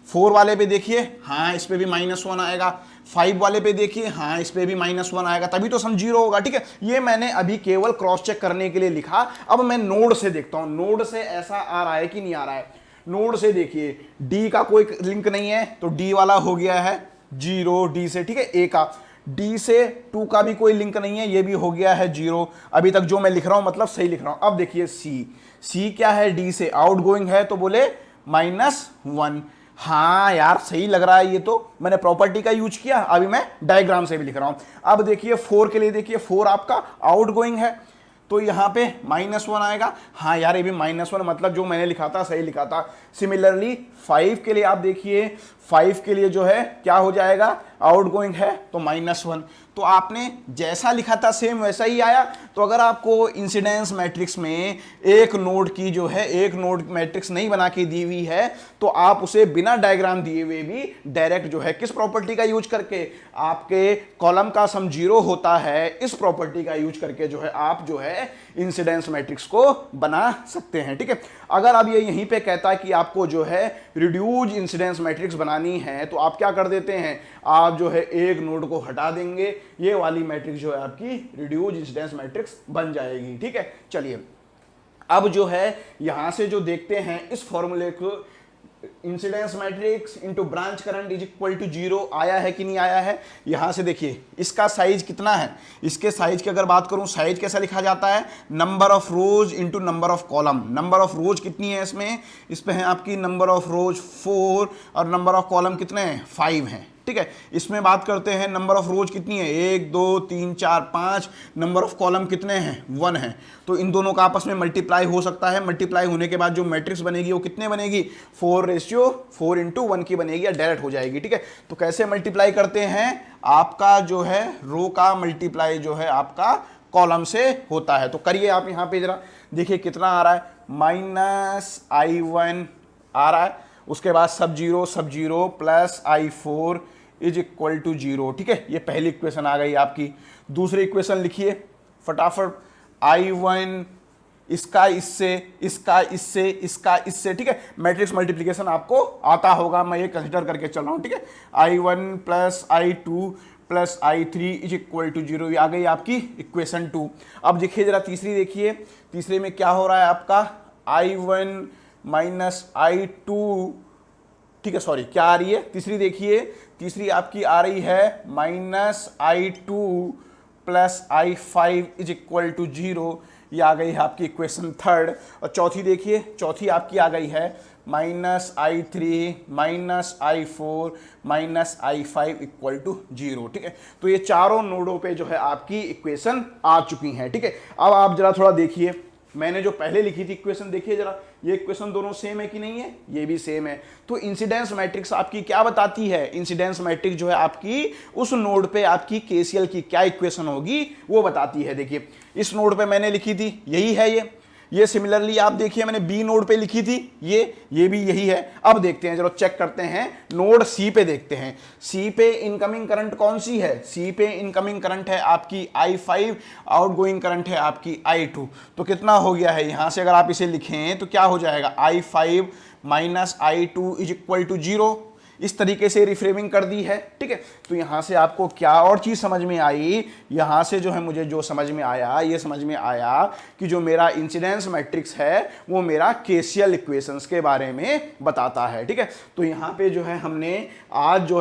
4 वाले पे देखिए, हाँ इस पे भी -1 आएगा। 5 वाले पे देखिए, हाँ इस पे भी -1 आएगा, तभी तो सम 0 होगा, ठीक है। ये मैंने अभी केवल क्रॉस चेक करने के लिए लिखा। अब मैं नोड से देखता हूं, नोड से ऐसा आ रहा है कि नहीं आ रहा है। नोड से देखिए, डी का कोई लिंक नहीं है तो डी वाला हो गया है 0 डी से, ठीक है। ए का, डी से 2 का भी कोई लिंक नहीं है, ये भी हो गया है 0। अभी तक जो मैं लिख रहा हूं मतलब सही लिख रहा हूं। अब देखिए सी क्या है, डी से आउटगोइंग है तो बोले -1। हाँ यार सही लग रहा है, ये तो मैंने प्रॉपर्टी का यूज किया, अभी मैं डायग्राम से भी लिख रहा हूं। अब देखिए 4 के लिए देखिए, 4 आपका आउटगोइंग है तो यहां पे -1 आएगा। हाँ यार ये भी -1, मतलब जो मैंने लिखा था सही लिखा था। सिमिलरली 5 के लिए आप देखिए, 5 के लिए जो है क्या हो जाएगा, आउटगोइंग है तो -1। तो आपने जैसा लिखा था सेम वैसा ही आया। तो अगर आपको इंसिडेंस मैट्रिक्स में एक नोड की जो है एक नोड मैट्रिक्स नहीं बना के दी हुई है तो आप उसे बिना डायग्राम दिए हुए भी डायरेक्ट जो है किस प्रॉपर्टी का यूज करके, आपके कॉलम का सम 0 होता है, इस प्रॉपर्टी का यूज करके जो है आप जो है इंसिडेंस मैट्रिक्स को बना सकते हैं, ठीक है। अगर अब ये यहीं पे कहता है कि आपको जो है रिड्यूज इंसिडेंस मैट्रिक्स बनानी है तो आप क्या कर देते हैं, आप जो है एक नोड को हटा देंगे, ये वाली मैट्रिक्स जो है आपकी रिड्यूज इंसिडेंस मैट्रिक्स बन जाएगी, ठीक है। चलिए अब जो है यहां से जो देखते हैं इस फॉर्मूले को, incidence matrix into branch current is equal to 0 आया है कि नहीं आया है। यहां से देखिए इसका साइज कितना है, इसके साइज की अगर बात करूं, साइज कैसा लिखा जाता है, number of rose into number of column. Number of रोज कितनी है इसमें, इस पे है आपकी नंबर ऑफ रोज 4 और नंबर ऑफ कॉलम कितने हैं 5 हैं, ठीक है। इसमें बात करते हैं नंबर ऑफ रोज कितनी है, 1 2 3 4 5, नंबर ऑफ कॉलम कितने हैं 1 है। तो इन दोनों का आपस में मल्टीप्लाई हो सकता है, मल्टीप्लाई होने के बाद जो मैट्रिक्स बनेगी वो कितने बनेगी, 4:4 × 1 की बनेगी या डायरेक्ट हो जाएगी, ठीक है। तो कैसे मल्टीप्लाई करते हैं, आपका जो है रो का मल्टीप्लाई जो है आपका कॉलम से होता है। तो करिए आप यहाँ पे जरा देखिए कितना आ रहा है, -I1 आ रहा है, उसके बाद सब 0 plus I4 is equal to 0, ठीक है। ये पहली इक्वेशन आ गई आपकी। दूसरी इक्वेशन लिखिए फटाफट, I1 इसका इससे, इसका इससे, इसका इससे, ठीक है। मैट्रिक्स मल्टीप्लिकेशन आपको आता होगा, मैं ये कंसिडर करके चल रहा हूं, ठीक है। I1 plus I2 plus I3 is equal to 0, ये आ गई आपकी इक्वेशन 2। अब देखिए जरा तीसरी देखिए, तीसरे में क्या हो रहा है आपका, I1 माइनस I2, ठीक है, सॉरी क्या आ रही है तीसरी, देखिए तीसरी आपकी आ रही है -I2 plus I5 is equal to 0, ये आ गई है आपकी इक्वेशन 3। और चौथी देखिए, चौथी आपकी आ गई है -I3 minus I4 minus I5 equal to 0, ठीक है। तो ये चारों नोडों पे जो है आपकी इक्वेशन आ चुकी हैं, ठीक है। अब आप जरा थोड़ा देखिए, मैंने जो पहले लिखी थी इक्वेशन देखिए जरा, ये इक्वेशन दोनों सेम है कि नहीं है, ये भी सेम है। तो इंसिडेंस मैट्रिक्स आपकी क्या बताती है, इंसिडेंस मैट्रिक्स जो है आपकी उस नोड पे आपकी केसीएल की क्या इक्वेशन होगी वो बताती है। देखिए इस नोड पे मैंने लिखी थी, यही है ये सिमिलरली आप देखिए मैंने बी नोड पे लिखी थी, ये भी यही है। अब देखते हैं, चलो चेक करते हैं, नोड सी पे देखते हैं। सी पे इनकमिंग करंट कौन सी है, सी पे इनकमिंग करंट है आपकी I5, आउटगोइंग करंट है आपकी I2। तो कितना हो गया है, यहां से अगर आप इसे लिखें तो क्या हो जाएगा, I5 minus I2 is equal to 0। इस तरीके से रिफ्रेमिंग कर दी है, ठीक है। तो यहां से आपको क्या और चीज समझ में आई, यहां से जो है मुझे जो समझ में आया, ये समझ में आया कि जो मेरा इंसिडेंस मैट्रिक्स है वो मेरा केसीएल इक्वेशंस के बारे में बताता है, ठीक है। तो यहां पे जो है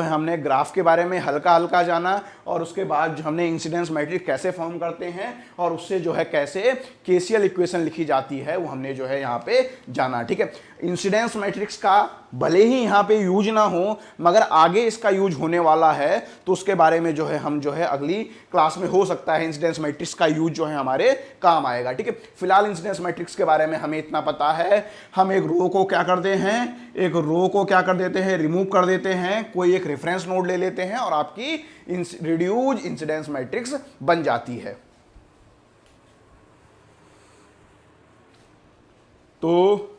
हमने ग्राफ के बारे में हल्का हल्का जाना, और उसके बाद जो हमने इंसिडेंस मैट्रिक्स कैसे फॉर्म करते हैं और उससे जो है कैसे केसीएल इक्वेशन लिखी जाती है वो हमने जो है यहाँ पे जाना, ठीक है। इंसिडेंस मैट्रिक्स का भले ही यहाँ पे यूज ना हो, मगर आगे इसका यूज होने वाला है, तो उसके बारे में जो है हम जो है अगली क्लास में हो सकता है इंसिडेंस मैट्रिक्स का यूज जो है हमारे काम आएगा। ठीक है, फिलहाल इंसिडेंस मैट्रिक्स के बारे में हमें इतना पता है, हम एक रो को क्या करते हैं, एक रो को क्या कर देते हैं, रिमूव कर देते हैं, कोई एक रेफरेंस नोड ले लेते हैं और आपकी रिड्यूस इंसिडेंस मैट्रिक्स बन जाती है। तो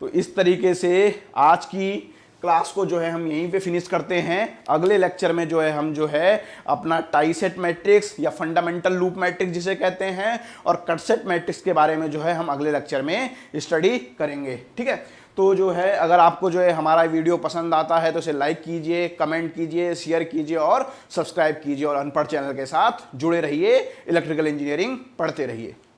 इस तरीके से आज की क्लास को जो है हम यहीं पे फिनिश करते हैं। अगले लेक्चर में जो है हम जो है अपना टाई सेट मैट्रिक्स या फंडामेंटल लूप मैट्रिक्स जिसे कहते हैं और कट सेट मैट्रिक्स के बारे में जो है हम अगले लेक्चर में स्टडी करेंगे। ठीक है, तो जो है अगर आपको जो है हमारा वीडियो पसंद आता है तो इसे लाइक कीजिए, कमेंट कीजिए, शेयर कीजिए और सब्सक्राइब कीजिए और अनपढ़ चैनल के साथ जुड़े रहिए, इलेक्ट्रिकल इंजीनियरिंग पढ़ते रहिए।